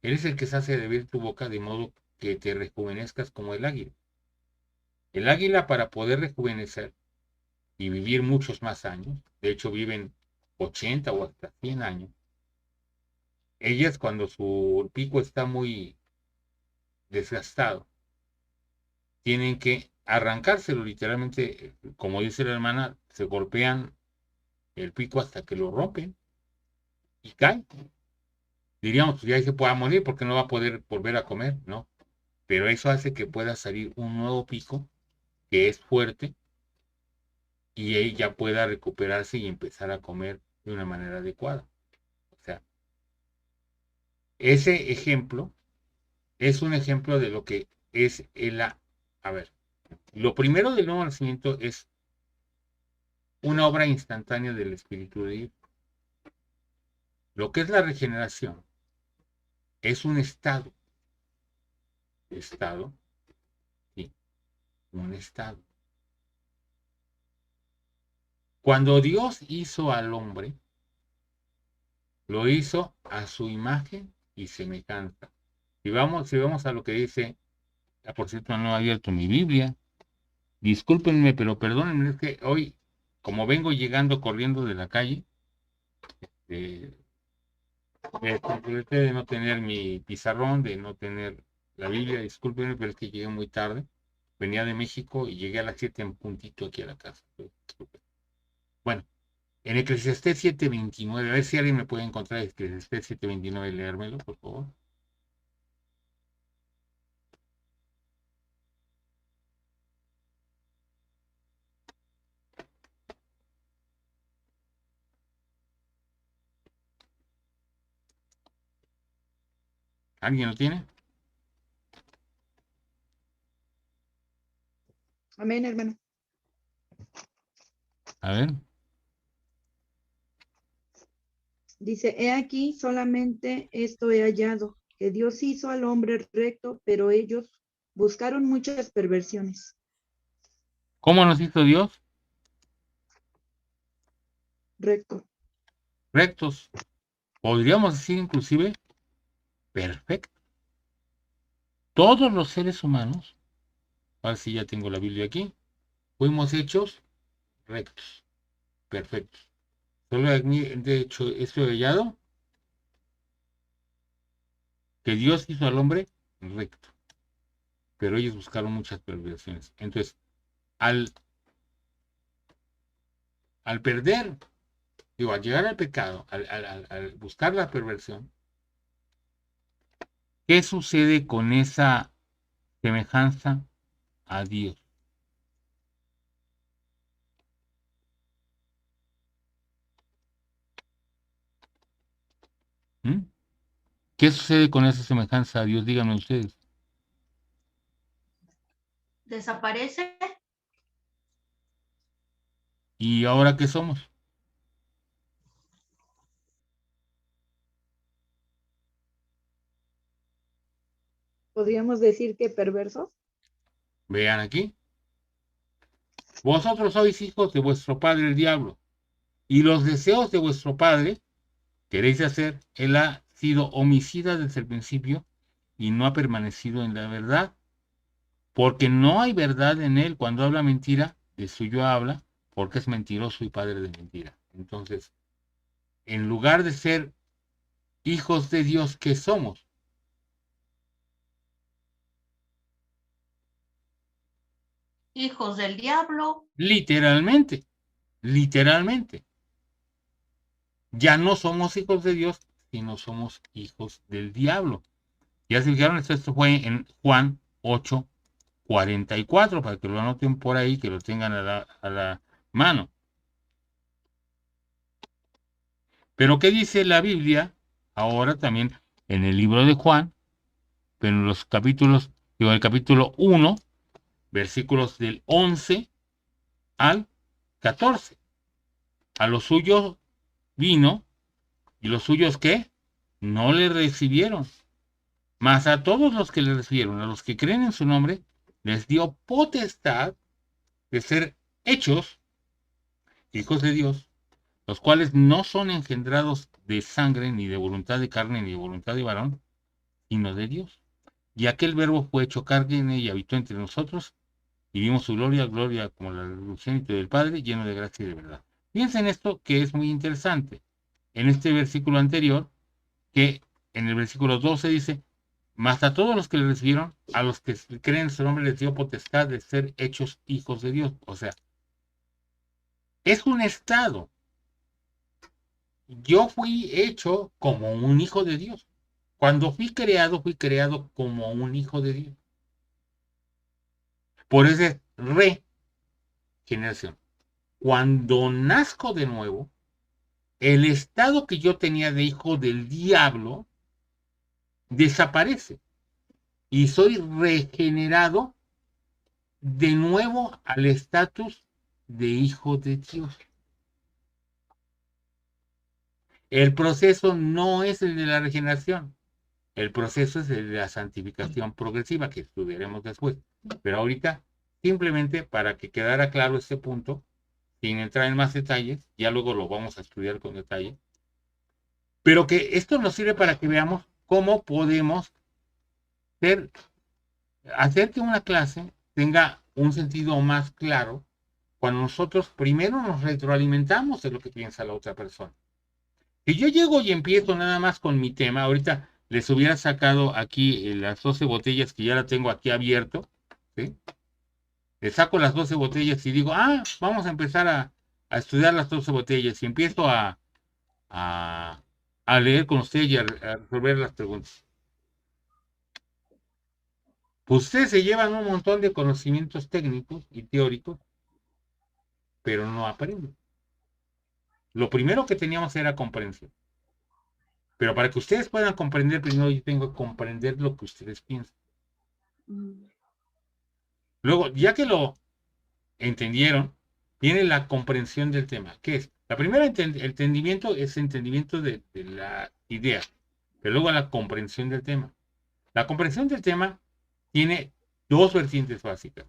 Él es el que se hace de abrir tu boca de modo que te rejuvenezcas como el águila. El águila, para poder rejuvenecer y vivir muchos más años, de hecho viven 80 o hasta 100 años, ellas cuando su pico está muy desgastado, tienen que arrancárselo literalmente, como dice la hermana, se golpean el pico hasta que lo rompen y caen. Diríamos, pues ya se pueda morir porque no va a poder volver a comer, ¿no? Pero eso hace que pueda salir un nuevo pico que es fuerte y ella pueda recuperarse y empezar a comer de una manera adecuada. O sea, ese ejemplo es un ejemplo de lo que es a ver, lo primero del nuevo nacimiento es una obra instantánea del Espíritu de Dios. Lo que es la regeneración es un estado, sí, un estado. Cuando Dios hizo al hombre, lo hizo a su imagen y semejanza. Si vamos a lo que dice, por cierto, no he abierto mi Biblia. Discúlpenme, pero perdónenme, es que hoy, como vengo llegando corriendo de la calle, de no tener mi pizarrón, de no tener la Biblia, discúlpenme, pero es que llegué muy tarde. Venía de México y llegué a las 7 en puntito aquí a la casa. Bueno, en Eclesiastés 7:29, a ver si alguien me puede encontrar Eclesiastés 7:29 y leérmelo, por favor. ¿Alguien lo tiene? Amén, hermano. A ver. Dice, he aquí, solamente esto he hallado, que Dios hizo al hombre recto, pero ellos buscaron muchas perversiones. ¿Cómo nos hizo Dios? Recto. Rectos. Podríamos decir inclusive perfectos. Todos los seres humanos, ahora sí ya tengo la Biblia aquí, fuimos hechos rectos, perfectos. Solo de hecho esto he hallado, que Dios hizo al hombre recto, pero ellos buscaron muchas perversiones. Entonces, al al perder, al llegar al pecado, al buscar la perversión, ¿qué sucede con esa semejanza a Dios? ¿Mm? ¿Qué sucede con esa semejanza a Dios? Díganme ustedes. ¿Desaparece? ¿Y ahora qué somos? ¿Podríamos decir que perversos? Vean aquí. Vosotros sois hijos de vuestro padre el diablo, y los deseos de vuestro padre queréis hacer. Él ha sido homicida desde el principio y no ha permanecido en la verdad, porque no hay verdad en él. Cuando habla mentira, de suyo habla, porque es mentiroso y padre de mentira. Entonces, en lugar de ser hijos de Dios, ¿qué somos? Hijos del diablo. Literalmente, literalmente. Ya no somos hijos de Dios, sino somos hijos del diablo. Ya se fijaron, esto fue en Juan 8:44, para que lo anoten por ahí, que lo tengan a la mano. Pero ¿qué dice la Biblia ahora también en el libro de Juan? Pero en los capítulos, en el capítulo 1, versículos del 11 al 14. A los suyos vino, y los suyos, ¿qué? No le recibieron. Mas a todos los que le recibieron, a los que creen en su nombre, les dio potestad de ser hechos hijos de Dios, los cuales no son engendrados de sangre, ni de voluntad de carne, ni de voluntad de varón, sino de Dios. Y aquel verbo fue hecho carne y habitó entre nosotros, y vimos su gloria, gloria como la del unigénito del Padre, lleno de gracia y de verdad. Piensa en esto, que es muy interesante. En este versículo anterior, que en el versículo 12 dice: mas a todos los que le recibieron, a los que creen en su nombre, les dio potestad de ser hechos hijos de Dios. O sea, es un estado. Yo fui hecho como un hijo de Dios. Cuando fui creado como un hijo de Dios. Por esa regeneración. Cuando nazco de nuevo, el estado que yo tenía de hijo del diablo desaparece. Y soy regenerado de nuevo al estatus de hijo de Dios. El proceso no es el de la regeneración. El proceso es el de la santificación progresiva, que estudiaremos después. Pero ahorita, simplemente para que quedara claro este punto, sin entrar en más detalles, ya luego lo vamos a estudiar con detalle, pero que esto nos sirve para que veamos cómo podemos hacer que una clase tenga un sentido más claro cuando nosotros primero nos retroalimentamos de lo que piensa la otra persona. Si yo llego y empiezo nada más con mi tema, ahorita les hubiera sacado aquí las 12 botellas, que ya la tengo aquí abierto, ¿sí? Les saco las 12 botellas y digo, vamos a empezar a estudiar las 12 botellas, y empiezo a leer con ustedes y a resolver las preguntas. Pues ustedes se llevan un montón de conocimientos técnicos y teóricos, pero no aprenden. Lo primero que teníamos era comprensión. Pero para que ustedes puedan comprender, primero yo tengo que comprender lo que ustedes piensan. Luego, ya que lo entendieron, viene la comprensión del tema. ¿Qué es? La primera entendimiento es entendimiento de la idea, pero luego la comprensión del tema. La comprensión del tema tiene dos vertientes básicas.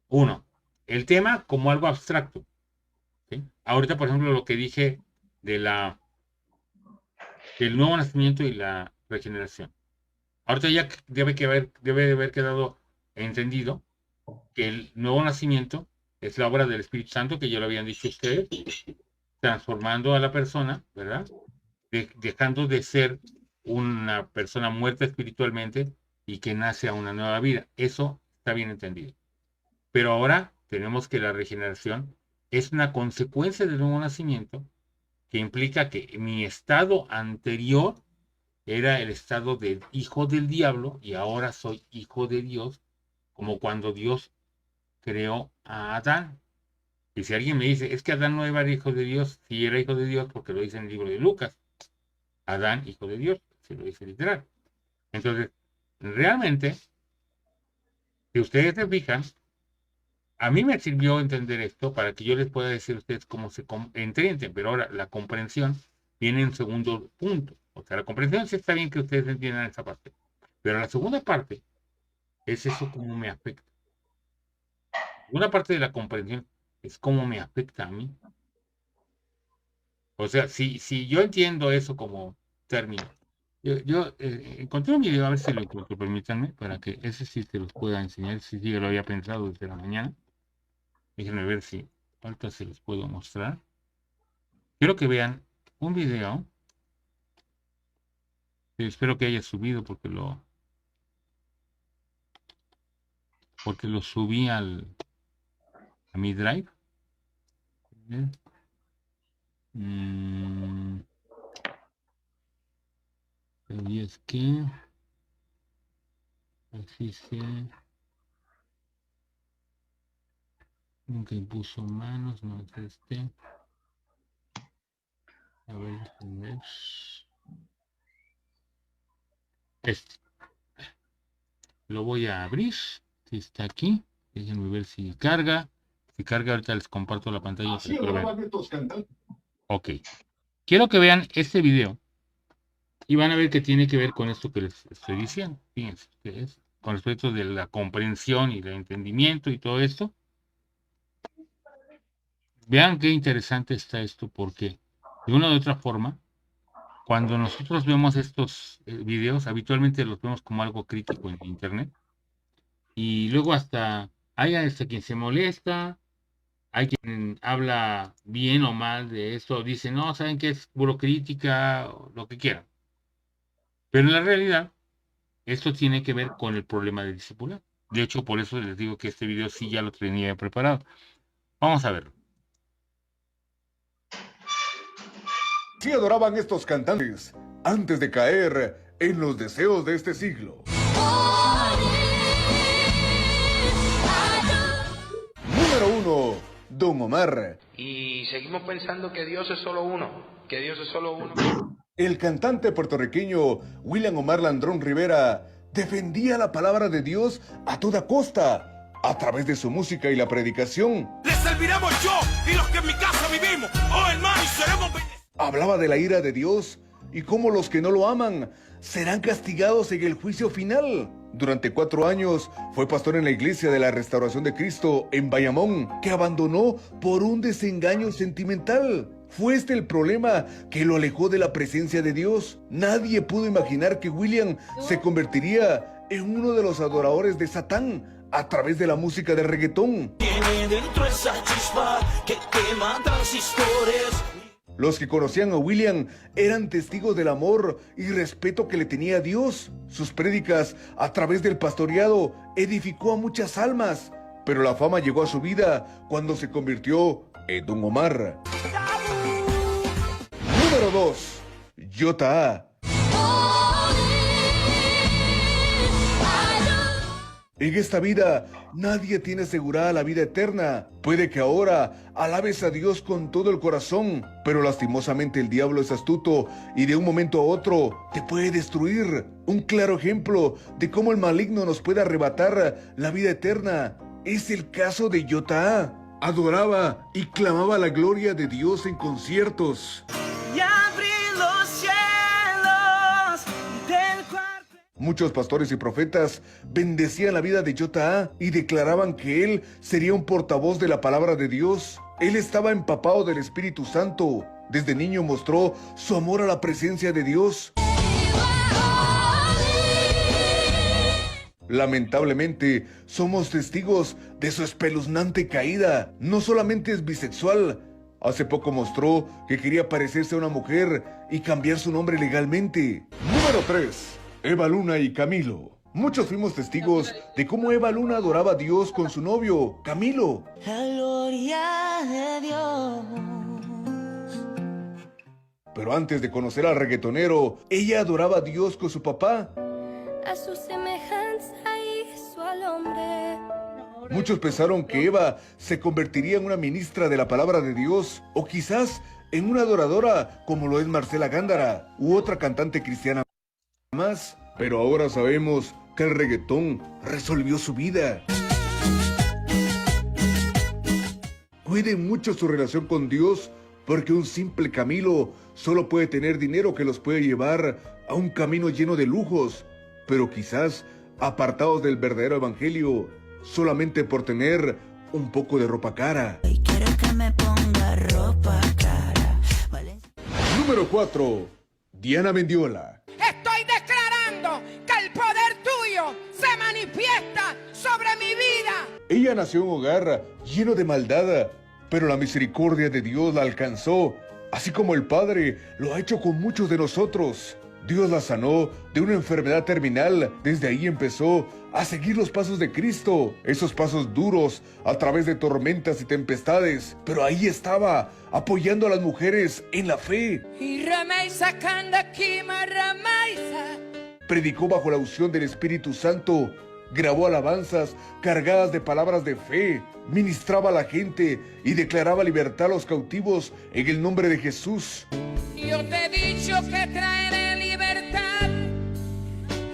Uno, el tema como algo abstracto. ¿Sí? Ahorita, por ejemplo, lo que dije del nuevo nacimiento y la regeneración. Ahorita ya debe haber quedado entendido que el nuevo nacimiento es la obra del Espíritu Santo, que ya lo habían dicho ustedes, transformando a la persona, ¿verdad? Dejando de ser una persona muerta espiritualmente y que nace a una nueva vida. Eso está bien entendido. Pero ahora tenemos que la regeneración es una consecuencia del nuevo nacimiento que implica que mi estado anterior era el estado de hijo del diablo y ahora soy hijo de Dios, como cuando Dios creó a Adán. Y si alguien me dice, es que Adán no era hijo de Dios, sí era hijo de Dios porque lo dice en el libro de Lucas. Adán, hijo de Dios, se lo dice literal. Entonces, realmente, si ustedes se fijan, a mí me sirvió entender esto para que yo les pueda decir a ustedes cómo se entienden, pero ahora la comprensión viene en segundo punto. O sea, la comprensión sí está bien que ustedes entiendan esa parte, pero la segunda parte es eso cómo me afecta. Una parte de la comprensión es cómo me afecta a mí. O sea, si yo entiendo eso como término, yo encontré un video, a ver si lo encuentro, permítanme, para que ese sí se los pueda enseñar, si sí lo había pensado desde la mañana. Déjenme ver si ahorita se los puedo mostrar. Quiero que vean un video. Espero que haya subido porque lo subí a mi drive. Y es que así se nunca impuso manos, no es este. A ver, este lo voy a abrir. Si está aquí, déjenme ver si carga. Si carga, ahorita les comparto la pantalla. Ok, quiero que vean este video y van a ver que tiene que ver con esto que les estoy diciendo. Fíjense, que es con respecto de la comprensión y el entendimiento y todo esto. Vean qué interesante está esto, porque de una u otra forma, cuando nosotros vemos estos videos, habitualmente los vemos como algo crítico en internet. Y luego hasta hay hasta quien se molesta, hay quien habla bien o mal de esto, dice, no, saben que es puro crítica, o lo que quieran. Pero en la realidad, esto tiene que ver con el problema del discipulado. De hecho, por eso les digo que este video sí ya lo tenía preparado. Vamos a verlo. Sí adoraban estos cantantes antes de caer en los deseos de este siglo. Número 1, Don Omar. Y seguimos pensando que Dios es solo uno, que Dios es solo uno. El cantante puertorriqueño William Omar Landrón Rivera defendía la palabra de Dios a toda costa, a través de su música y la predicación. ¡Les serviremos yo y los que en mi casa vivimos! ¡Oh, hermano, y seremos bendecidos! Hablaba de la ira de Dios y cómo los que no lo aman serán castigados en el juicio final. Durante 4 años fue pastor en la iglesia de la Restauración de Cristo en Bayamón, que abandonó por un desengaño sentimental. Fue este el problema que lo alejó de la presencia de Dios. Nadie pudo imaginar que William se convertiría en uno de los adoradores de Satán a través de la música de reggaetón. Tiene dentro esa chispa que quema transistores. Los que conocían a William eran testigos del amor y respeto que le tenía a Dios. Sus prédicas a través del pastoreado edificó a muchas almas, pero la fama llegó a su vida cuando se convirtió en Don Omar. Número 2, J.A. En esta vida, nadie tiene asegurada la vida eterna. Puede que ahora alabes a Dios con todo el corazón, pero lastimosamente el diablo es astuto y de un momento a otro te puede destruir. Un claro ejemplo de cómo el maligno nos puede arrebatar la vida eterna es el caso de J.A. Adoraba y clamaba la gloria de Dios en conciertos. Y abrí los cielos del cuarto. Muchos pastores y profetas bendecían la vida de J.A. y declaraban que él sería un portavoz de la palabra de Dios. Él estaba empapado del Espíritu Santo. Desde niño mostró su amor a la presencia de Dios. Lamentablemente, somos testigos de su espeluznante caída. No solamente es bisexual. Hace poco mostró que quería parecerse a una mujer y cambiar su nombre legalmente. Número 3. Eva Luna y Camilo. Muchos fuimos testigos de cómo Eva Luna adoraba a Dios con su novio, Camilo. La gloria de Dios. Pero antes de conocer al reggaetonero, ella adoraba a Dios con su papá. A su semejanza hizo al hombre. Muchos pensaron que Eva se convertiría en una ministra de la palabra de Dios, o quizás en una adoradora como lo es Marcela Gándara u otra cantante cristiana más. Pero ahora sabemos que el reggaetón resolvió su vida. Cuiden mucho su relación con Dios, porque un simple Camilo solo puede tener dinero que los puede llevar a un camino lleno de lujos, pero quizás apartados del verdadero evangelio, solamente por tener un poco de ropa cara. Quiero que me ponga ropa cara. Número 4. Diana Mendiola. Estoy declarando que el poder tuyo se manifiesta sobre mi vida. Ella nació en un hogar lleno de maldad, pero la misericordia de Dios la alcanzó, así como el Padre lo ha hecho con muchos de nosotros. Dios la sanó de una enfermedad terminal. Desde ahí empezó a seguir los pasos de Cristo, esos pasos duros a través de tormentas y tempestades, pero ahí estaba, apoyando a las mujeres en la fe. Predicó bajo la unción del Espíritu Santo, grabó alabanzas cargadas de palabras de fe, ministraba a la gente y declaraba libertad a los cautivos en el nombre de Jesús. Yo te he dicho que traeré libertad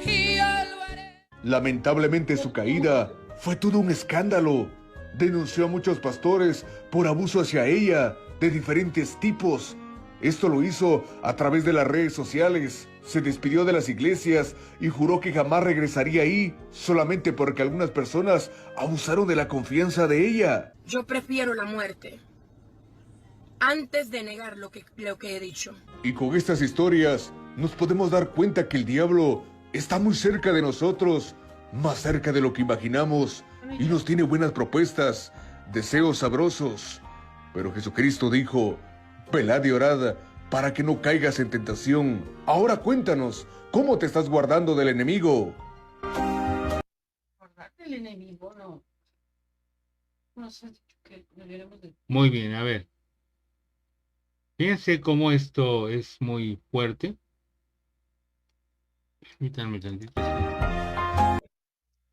y yo lo haré. Lamentablemente su caída fue todo un escándalo. Denunció a muchos pastores por abuso hacia ella de diferentes tipos. Esto lo hizo a través de las redes sociales. Se despidió de las iglesias y juró que jamás regresaría ahí, solamente porque algunas personas abusaron de la confianza de ella. Yo prefiero la muerte antes de negar lo que he dicho. Y con estas historias nos podemos dar cuenta que el diablo está muy cerca de nosotros, más cerca de lo que imaginamos, y nos tiene buenas propuestas, deseos sabrosos. Pero Jesucristo dijo: velad y orad para que no caigas en tentación. Ahora cuéntanos, ¿cómo te estás guardando del enemigo? ¿Guardarte del enemigo? No. Nos has dicho que deberíamos de... Muy bien, a ver. Fíjense cómo esto es muy fuerte. Permítanme tantito.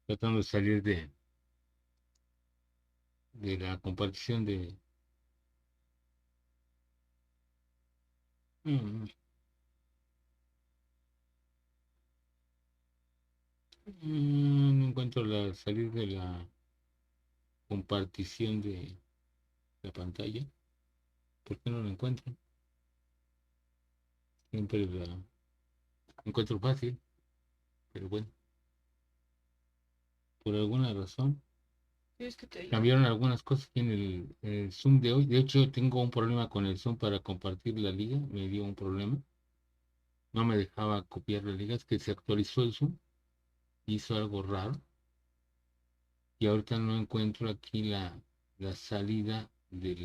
Tratando de salir de la compartición de... No encuentro la salir de la compartición de la pantalla. ¿Por qué no la encuentro? Siempre la encuentro fácil, pero bueno, por alguna razón cambiaron algunas cosas aquí en el Zoom de hoy. De hecho, tengo un problema con el Zoom para compartir la liga. Me dio un problema. No me dejaba copiar la liga. Es que se actualizó el Zoom. Hizo algo raro. Y ahorita no encuentro aquí la salida de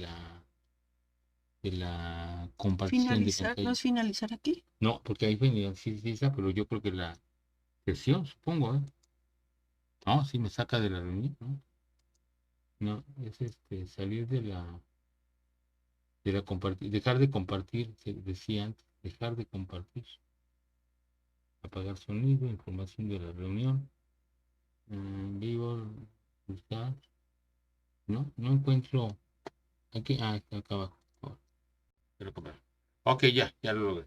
la compartición de pantalla. ¿No es finalizar aquí? No, porque ahí finaliza, pero yo creo que la sesión, supongo, ¿eh? No, sí me saca de la reunión, ¿no? No, es salir de la compartir, dejar de compartir, se decía antes, dejar de compartir. Apagar sonido, información de la reunión, vivo, buscar. No encuentro. Aquí, está acá abajo. Ok, ya lo logré.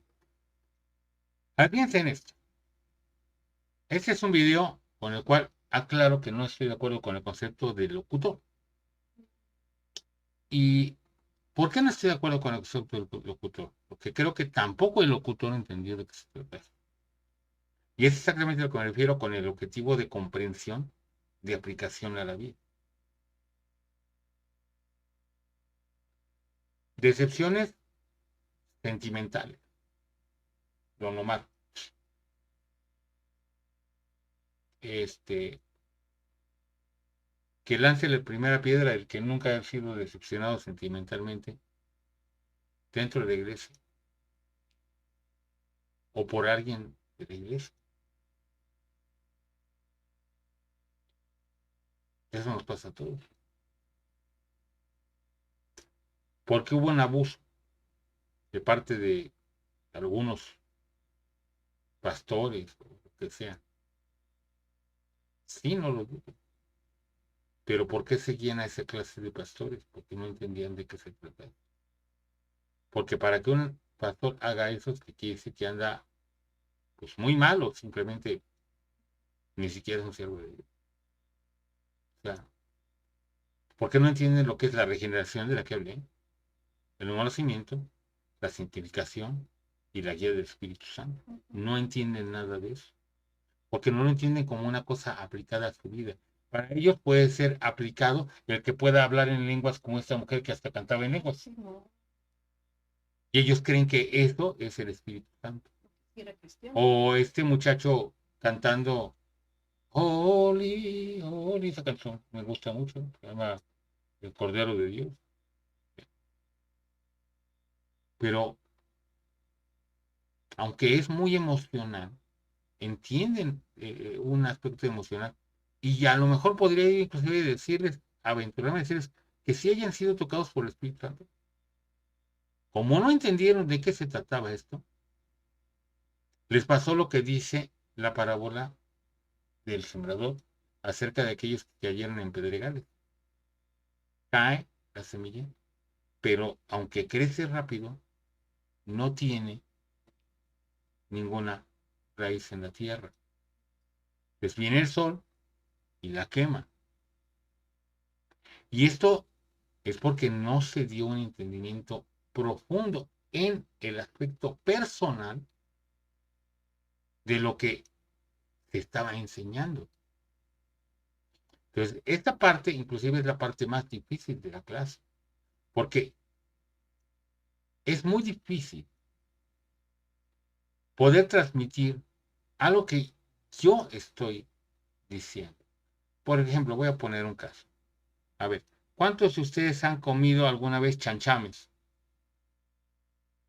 Fíjense en esto. Este es un video con el cual aclaro que no estoy de acuerdo con el concepto de locutor. ¿Y por qué no estoy de acuerdo con el concepto del locutor? Porque creo que tampoco el locutor entendió de qué se trata. Y es exactamente lo que me refiero con el objetivo de comprensión, de aplicación a la vida. Decepciones sentimentales. Lo normal. Que lance la primera piedra el que nunca ha sido decepcionado sentimentalmente dentro de la iglesia o por alguien de la iglesia. Eso nos pasa a todos. Porque hubo un abuso de parte de algunos pastores, o lo que sea. Sí, no lo dudo. Pero ¿por qué seguían a esa clase de pastores? Porque no entendían de qué se trataba. Porque para que un pastor haga eso, es que quiere decir que anda pues muy malo, simplemente ni siquiera es un siervo de Dios. O sea, ¿por qué no entienden lo que es la regeneración de la que hablé? El nuevo nacimiento, la santificación y la guía del Espíritu Santo. No entienden nada de eso. Porque no lo entienden como una cosa aplicada a su vida. Para ellos puede ser aplicado el que pueda hablar en lenguas como esta mujer que hasta cantaba en lenguas. Y ellos creen que eso es el Espíritu Santo. O este muchacho cantando Holy, Holy, esa canción me gusta mucho, se llama El Cordero de Dios. Pero, aunque es muy emocional, entienden un aspecto emocional. Y a lo mejor podría inclusive decirles, aventurarme a decirles, que si hayan sido tocados por el Espíritu Santo. Como no entendieron de qué se trataba esto, les pasó lo que dice la parábola del sembrador acerca de aquellos que cayeron en pedregales. Cae la semilla, pero aunque crece rápido, no tiene ninguna raíz en la tierra. Les viene el sol y la quema. Y esto es porque no se dio un entendimiento profundo en el aspecto personal de lo que se estaba enseñando. Entonces, esta parte inclusive es la parte más difícil de la clase, porque es muy difícil poder transmitir algo que yo estoy diciendo. Por ejemplo, voy a poner un caso. A ver, ¿cuántos de ustedes han comido alguna vez chanchames?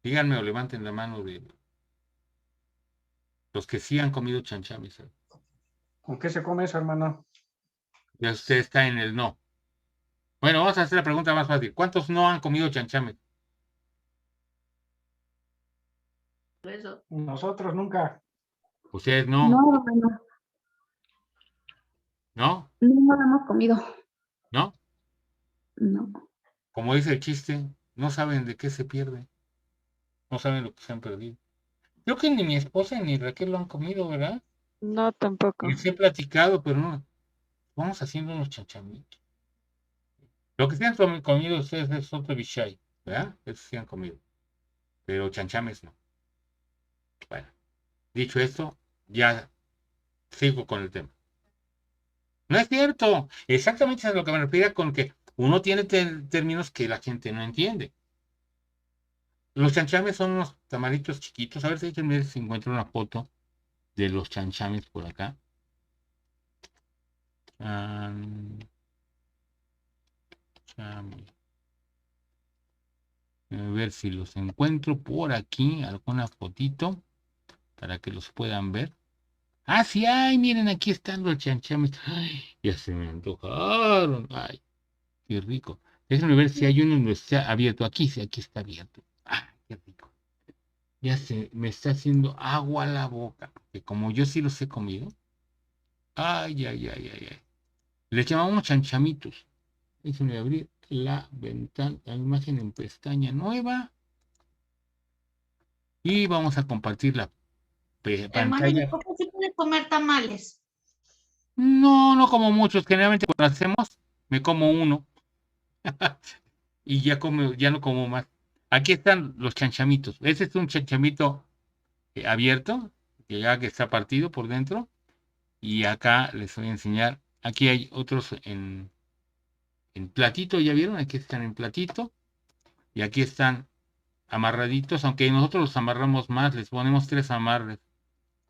Díganme o levanten la mano de los que sí han comido chanchames. ¿Con qué se come eso, hermano? Ya usted está en el no. Bueno, vamos a hacer la pregunta más fácil. ¿Cuántos no han comido chanchames? Nosotros nunca. Ustedes no. No, hermano, ¿No? no lo hemos comido. ¿No? No. Como dice el chiste, no saben de qué se pierde. No saben lo que se han perdido. Creo que ni mi esposa ni Raquel lo han comido, ¿verdad? No, tampoco. Les he platicado, pero no. Vamos haciendo unos chanchamitos. Lo que sí han comido ustedes es otro bichay, ¿verdad? Eso sí han comido. Pero chanchames no. Bueno, dicho esto, ya sigo con el tema. No es cierto. Exactamente es a lo que me refiero con que uno tiene términos que la gente no entiende. Los chanchames son unos tamalitos chiquitos. A ver si encuentro una foto de los chanchames por acá. A ver si los encuentro por aquí, alguna fotito, para que los puedan ver. Ah, sí, ay, miren, aquí están los chanchames. Ay, ya se me antojaron. Ay, qué rico. Déjenme ver si hay uno donde está abierto. Aquí sí, aquí está abierto. Ay, qué rico. Ya se me está haciendo agua a la boca, porque como yo sí los he comido. Ay, ay, ay, ay, ay. Les llamamos chanchamitos. Déjenme abrir la ventana, la imagen en pestaña nueva. Y vamos a compartir la Hermano, pantalla. ¿por qué se puede comer tamales? No, no como muchos. Generalmente cuando hacemos, me como uno. Y ya no como más. Aquí están los chanchamitos. Este es un chanchamito abierto, que ya que está partido por dentro. Y acá les voy a enseñar. Aquí hay otros en platito, ¿ya vieron? Aquí están en platito. Y aquí están amarraditos, aunque nosotros los amarramos más, les ponemos 3 amarres.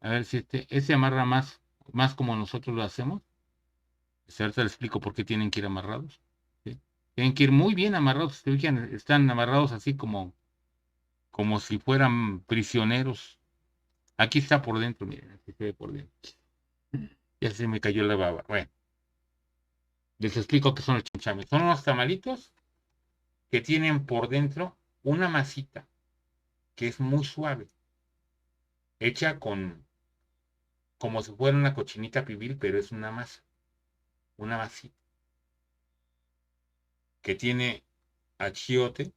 A ver si este amarra más como nosotros lo hacemos. Ahorita les explico por qué tienen que ir amarrados. ¿Sí? Tienen que ir muy bien amarrados. Están amarrados así como si fueran prisioneros. Aquí está por dentro, miren, aquí se ve por dentro. Ya se me cayó la baba. Bueno. Les explico qué son los chanchames. Son unos tamalitos que tienen por dentro una masita que es muy suave, hecha con, como si fuera una cochinita pibil, pero es una masa, una masita, que tiene achiote,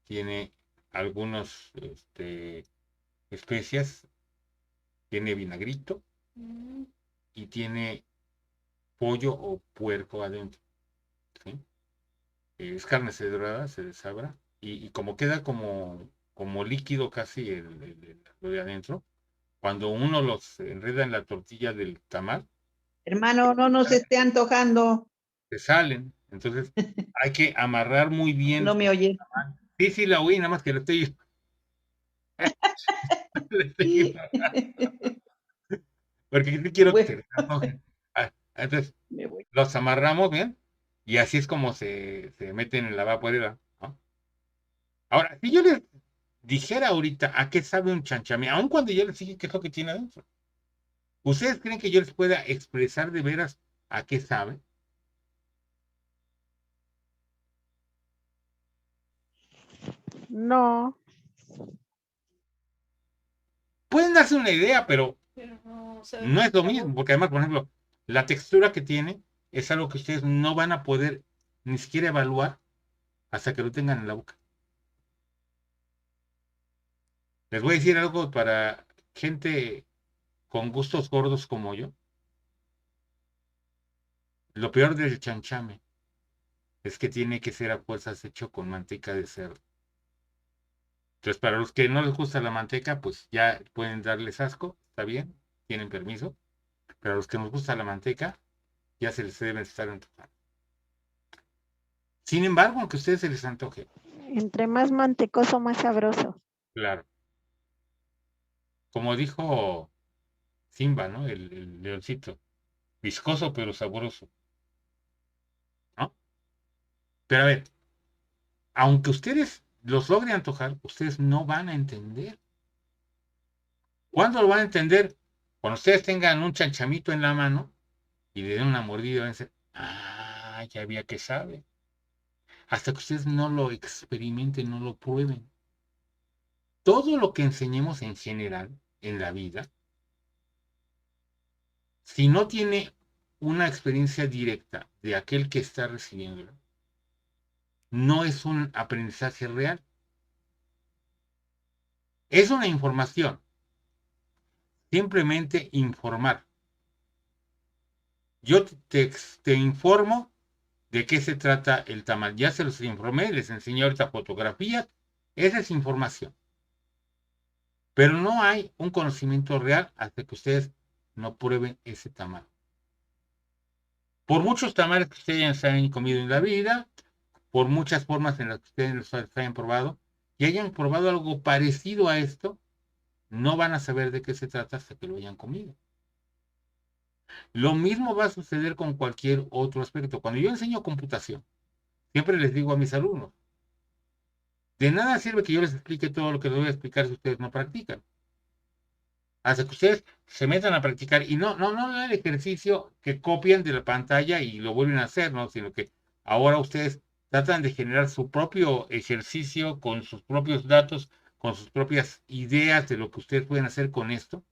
tiene algunos especias, tiene vinagrito y tiene pollo o puerco adentro. ¿Sí? Es carne cebrada, se desabra, y como queda como líquido casi lo de adentro, cuando uno los enreda en la tortilla del tamal, Hermano, no nos esté antojando. se salen. Entonces hay que amarrar muy bien. No me oye. Sí, sí, la oí, nada más que lo estoy... Porque sí quiero que se les antoje. Entonces, los amarramos bien y así es como se meten en la vaporera, ¿no? Ahora, si yo les dijera ahorita a qué sabe un chanchamé, aun cuando yo les dije qué es lo que tiene adentro, ¿ustedes creen que yo les pueda expresar de veras a qué sabe? No. Pueden darse una idea, pero no no es lo mismo, porque además, por ejemplo, la textura que tiene es algo que ustedes no van a poder ni siquiera evaluar hasta que lo tengan en la boca. Les voy a decir algo para gente con gustos gordos como yo. Lo peor del chanchame es que tiene que ser a fuerzas hecho con manteca de cerdo. Entonces, para los que no les gusta la manteca, pues ya pueden darles asco, está bien, tienen permiso. Pero a los que nos gusta la manteca, ya se les debe estar antojando. Sin embargo, aunque a ustedes se les antoje, Entre más mantecoso, más sabroso. claro. Como dijo Simba, ¿no? El leoncito. Viscoso pero sabroso. ¿No? Pero a ver, aunque ustedes los logren antojar, ustedes no van a entender. ¿Cuándo lo van a entender? Cuando ustedes tengan un chanchamito en la mano y le den una mordida, van a decir, ah, ya había que sabe. Hasta que ustedes no lo experimenten, no lo prueben. Todo lo que enseñemos en general en la vida, si no tiene una experiencia directa de aquel que está recibiéndolo, no es un aprendizaje real. Es una información. Simplemente informar. Yo te informo de qué se trata el tamal. Ya se los informé, les enseñé ahorita fotografías. Esa es información. Pero no hay un conocimiento real hasta que ustedes no prueben ese tamal. Por muchos tamales que ustedes hayan comido en la vida, por muchas formas en las que ustedes los hayan probado, y hayan probado algo parecido a esto, no van a saber de qué se trata hasta que lo hayan comido. Lo mismo va a suceder con cualquier otro aspecto. Cuando yo enseño computación, siempre les digo a mis alumnos, de nada sirve que yo les explique todo lo que les voy a explicar si ustedes no practican. Hasta que ustedes se metan a practicar y no el ejercicio que copian de la pantalla y lo vuelven a hacer, ¿no? Sino que ahora ustedes tratan de generar su propio ejercicio con sus propios datos, con sus propias ideas de lo que ustedes pueden hacer con esto.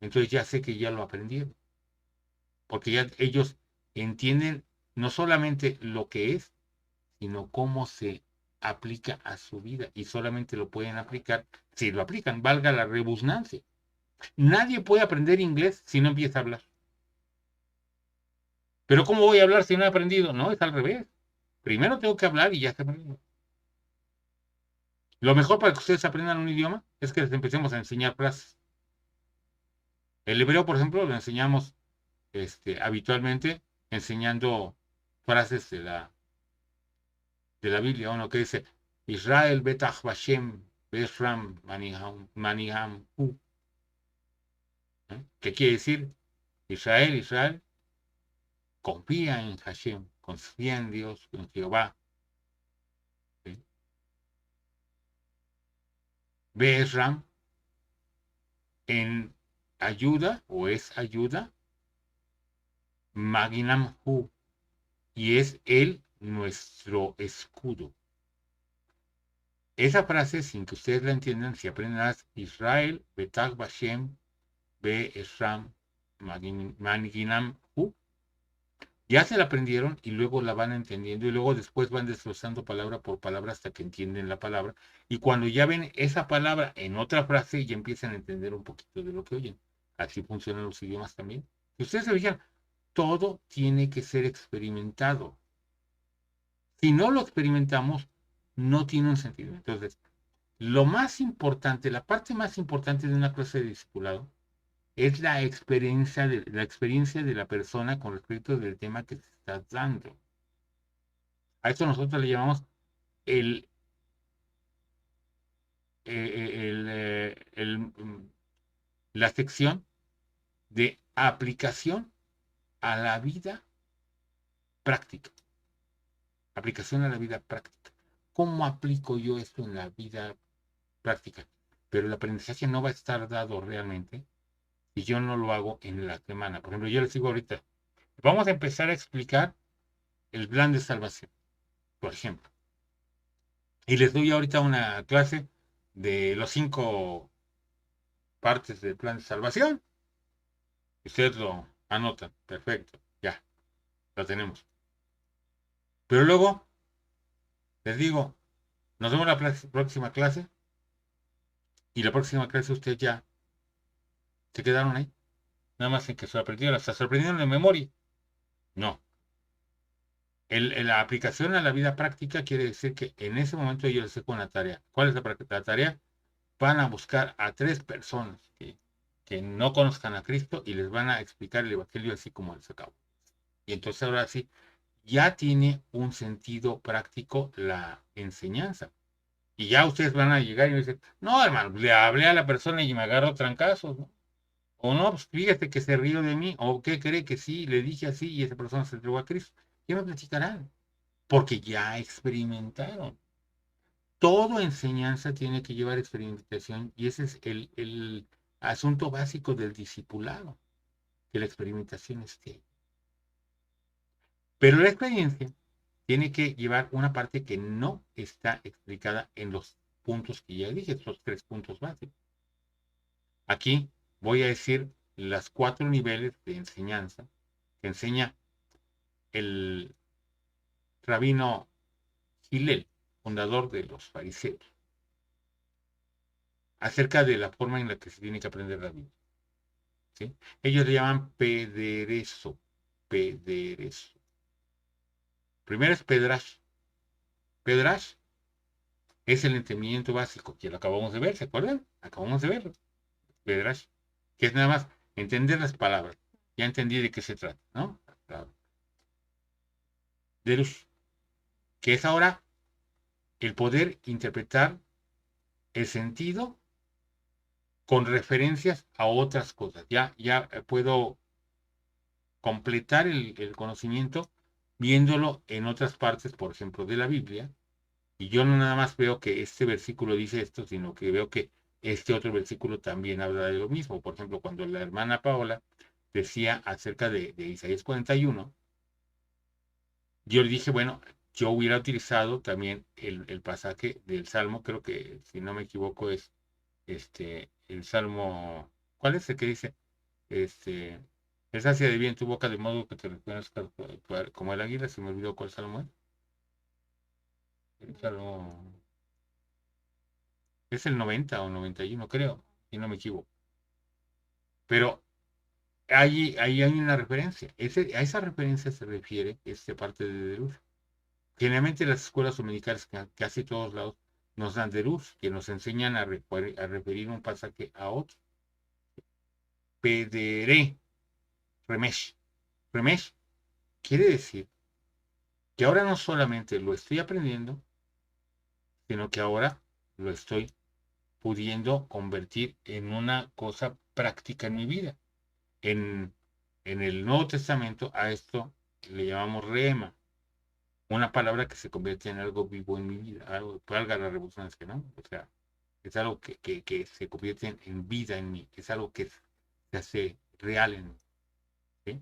Entonces ya sé que ya lo aprendieron. Porque ya ellos entienden no solamente lo que es, sino cómo se aplica a su vida. Y solamente lo pueden aplicar si lo aplican, valga la redundancia. Nadie puede aprender inglés si no empieza a hablar. Pero ¿cómo voy a hablar si no he aprendido? No, es al revés. Primero tengo que hablar y ya se aprendido. Lo mejor para que ustedes aprendan un idioma es que les empecemos a enseñar frases. El hebreo, por ejemplo, lo enseñamos habitualmente enseñando frases de la Biblia, uno que dice Israel betach Hashem Beshram maniham hu. ¿Qué quiere decir? Israel, confía en Hashem, confía en Dios, en Jehová. ¿Sí? Beshram en ayuda o es ayuda. Maginam hu, y es Él nuestro escudo. Esa frase, sin que ustedes la entiendan, si aprenden Israel, Betag Bashem, Be Esram, Maniginam, ya se la aprendieron y luego la van entendiendo y luego después van desglosando palabra por palabra hasta que entienden la palabra. Y cuando ya ven esa palabra en otra frase, ya empiezan a entender un poquito de lo que oyen. Así funcionan los idiomas también. Si ustedes se fijan, todo tiene que ser experimentado. Si no lo experimentamos, no tiene un sentido. Entonces, lo más importante, la parte más importante de una clase de discipulado es la experiencia de la persona con respecto del tema que se está dando. A esto nosotros le llamamos la sección de aplicación a la vida práctica. Aplicación a la vida práctica. ¿Cómo aplico yo esto en la vida práctica? Pero el aprendizaje no va a estar dado realmente si yo no lo hago en la semana. Por ejemplo, yo les digo ahorita, vamos a empezar a explicar el plan de salvación, por ejemplo. Y les doy ahorita una clase de los 5 partes del plan de salvación. Ustedes lo anotan, perfecto, ya, lo tenemos. Pero luego, les digo, nos vemos la próxima clase. Y la próxima clase ustedes ya se quedaron ahí. Nada más en que se aprendieron, hasta se aprendieron de memoria. No. La aplicación a la vida práctica quiere decir que en ese momento yo les dejo una tarea. ¿Cuál es la tarea? Van a buscar a 3 personas que no conozcan a Cristo y les van a explicar el Evangelio así como les acabo. Y entonces ahora sí, ya tiene un sentido práctico la enseñanza. Y ya ustedes van a llegar y me dicen, no, hermano, le hablé a la persona y me agarró trancazos, ¿no? O no, pues fíjate que se rió de mí, o qué cree que sí, le dije así y esa persona se entregó a Cristo. ¿Qué me platicarán? Porque ya experimentaron. Todo enseñanza tiene que llevar experimentación y ese es el asunto básico del discipulado, que la experimentación esté ahí. Pero la experiencia tiene que llevar una parte que no está explicada en los puntos que ya dije, esos 3 puntos básicos. Aquí voy a decir las 4 niveles de enseñanza que enseña el rabino Hillel, fundador de los fariseos, acerca de la forma en la que se tiene que aprender la Biblia. ¿Sí? Ellos le llaman pederezo. Primero es pedrash. Pedrash es el entendimiento básico, que lo acabamos de ver, ¿se acuerdan? Acabamos de verlo. Pedrash, que es nada más entender las palabras. Ya entendí de qué se trata, ¿no? Claro. Derush, que es ahora el poder interpretar el sentido con referencias a otras cosas. Ya puedo completar el conocimiento viéndolo en otras partes, por ejemplo, de la Biblia, y yo no nada más veo que este versículo dice esto, sino que veo que este otro versículo también habla de lo mismo. Por ejemplo, cuando la hermana Paola decía acerca de Isaías 41, yo le dije, bueno, yo hubiera utilizado también el pasaje del Salmo, creo que si no me equivoco es el Salmo, ¿cuál es el que dice? Es hacia de bien tu boca de modo que te reconozcas como el águila, se me olvidó cuál Salmo es. El Salmo es el 90 o 91, creo, si no me equivoco. Pero ahí hay una referencia. A esa referencia se refiere esta parte de Derush. Generalmente las escuelas dominicales, casi todos lados, nos dan Derush, que nos enseñan a referir un pasaje a otro. Pederé, remesh. Remesh quiere decir que ahora no solamente lo estoy aprendiendo, sino que ahora lo estoy pudiendo convertir en una cosa práctica en mi vida. En el Nuevo Testamento a esto le llamamos rema, una palabra que se convierte en algo vivo en mi vida, algo, valga la revolución, que no, o sea, es algo que se convierte en vida en mí, es algo que se hace real en mí. ¿Sí?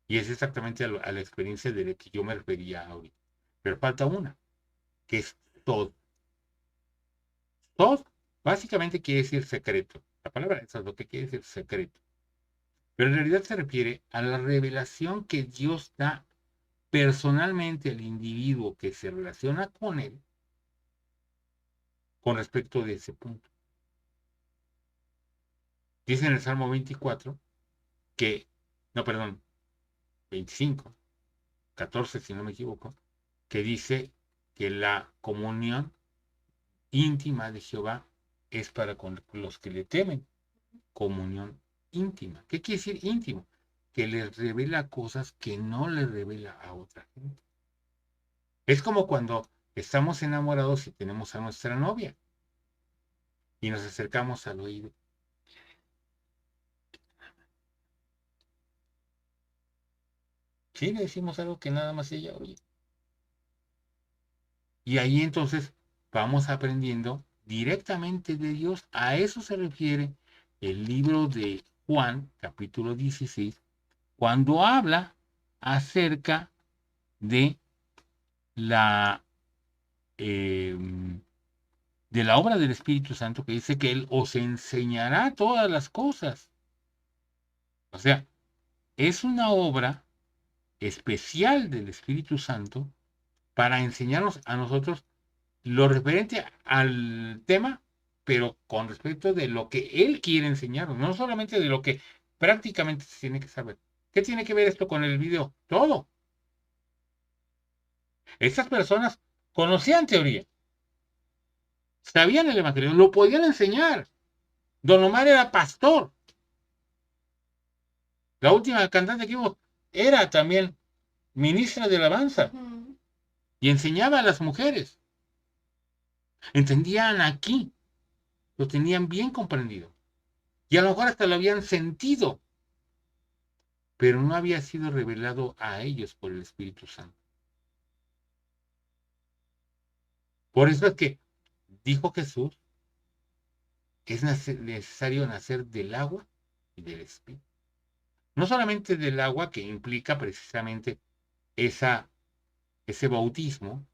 Y es exactamente a la experiencia de la que yo me refería ahorita. Pero falta una, que es Sod. Sod básicamente quiere decir secreto. La palabra esa es lo que quiere decir secreto. Pero en realidad se refiere a la revelación que Dios da personalmente al individuo que se relaciona con él con respecto de ese punto. Dice en el Salmo 24 que, no, perdón, 25, 14 si no me equivoco, que dice que la comunión íntima de Jehová es para con los que le temen. Comunión íntima. ¿Qué quiere decir íntimo? Que les revela cosas que no le revela a otra gente. Es como cuando estamos enamorados y tenemos a nuestra novia y nos acercamos al oído. Sí, le decimos algo que nada más ella oye. Y ahí entonces vamos aprendiendo directamente de Dios. A eso se refiere el libro de Juan, capítulo 16, cuando habla acerca de la obra del Espíritu Santo, que dice que Él os enseñará todas las cosas. O sea, es una obra especial del Espíritu Santo para enseñarnos a nosotros lo referente al tema, pero con respecto de lo que Él quiere enseñarnos, no solamente de lo que prácticamente se tiene que saber. ¿Qué tiene que ver esto con el video? Todo. Estas personas conocían teoría, sabían el Evangelio, lo podían enseñar. Don Omar era pastor. La última cantante que hubo era también ministra de alabanza y enseñaba a las mujeres. Entendían aquí, lo tenían bien comprendido. Y a lo mejor hasta lo habían sentido, pero no había sido revelado a ellos por el Espíritu Santo. Por eso es que dijo Jesús, es necesario nacer del agua y del Espíritu. No solamente del agua, que implica precisamente ese bautismo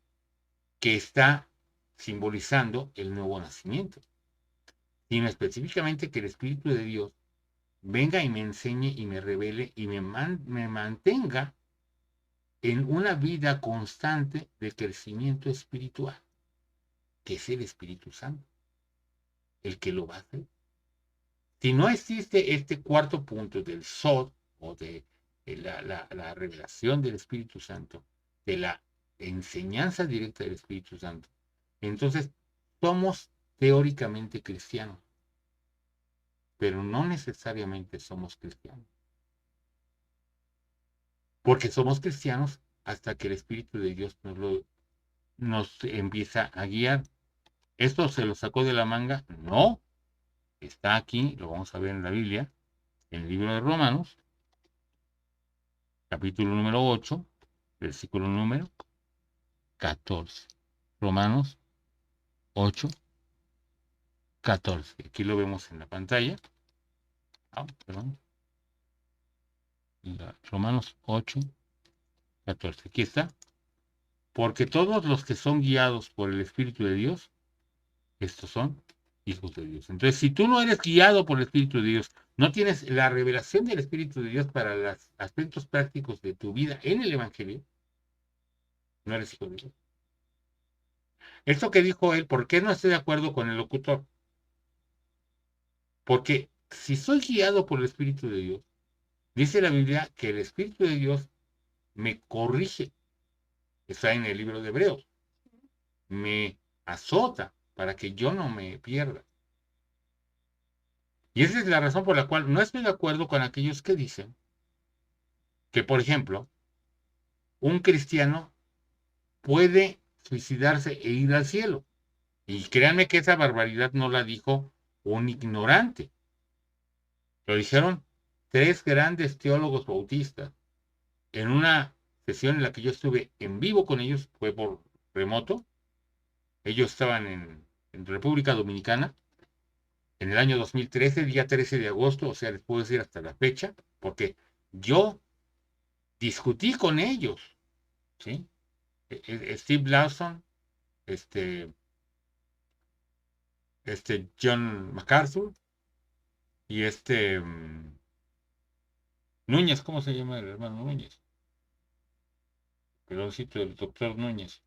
que está simbolizando el nuevo nacimiento, sino específicamente que el Espíritu de Dios venga y me enseñe y me revele y me mantenga en una vida constante de crecimiento espiritual, que es el Espíritu Santo, el que lo va a hacer. Si no existe este cuarto punto del Sod, o de la revelación del Espíritu Santo, de la enseñanza directa del Espíritu Santo, entonces somos teóricamente cristianos, pero no necesariamente somos cristianos. Porque somos cristianos hasta que el Espíritu de Dios nos empieza a guiar. ¿Esto se lo sacó de la manga? No. Está aquí, lo vamos a ver en la Biblia, en el libro de Romanos, capítulo número 8, versículo número 14. Romanos 8, 14. Aquí lo vemos en la pantalla. Perdón. Romanos 8, 14. Aquí está. Porque todos los que son guiados por el Espíritu de Dios, estos son hijos de Dios. Entonces, si tú no eres guiado por el Espíritu de Dios, no tienes la revelación del Espíritu de Dios para los aspectos prácticos de tu vida en el Evangelio, no eres hijo de Dios. Esto que dijo él, ¿por qué no estoy de acuerdo con el locutor? Porque si soy guiado por el Espíritu de Dios, dice la Biblia que el Espíritu de Dios me corrige. Está en el libro de Hebreos. Me azota para que yo no me pierda. Y esa es la razón por la cual no estoy de acuerdo con aquellos que dicen que, por ejemplo, un cristiano puede suicidarse e ir al cielo. Y créanme que esa barbaridad no la dijo un ignorante. Lo dijeron 3 grandes teólogos bautistas en una sesión en la que yo estuve en vivo con ellos, fue por remoto. Ellos estaban en República Dominicana en el año 2013, día 13 de agosto, o sea, les puedo decir hasta la fecha, porque yo discutí con ellos, ¿sí? Steve Lawson, John MacArthur y Núñez, ¿cómo se llama el hermano Núñez? Peloncito del doctor Núñez.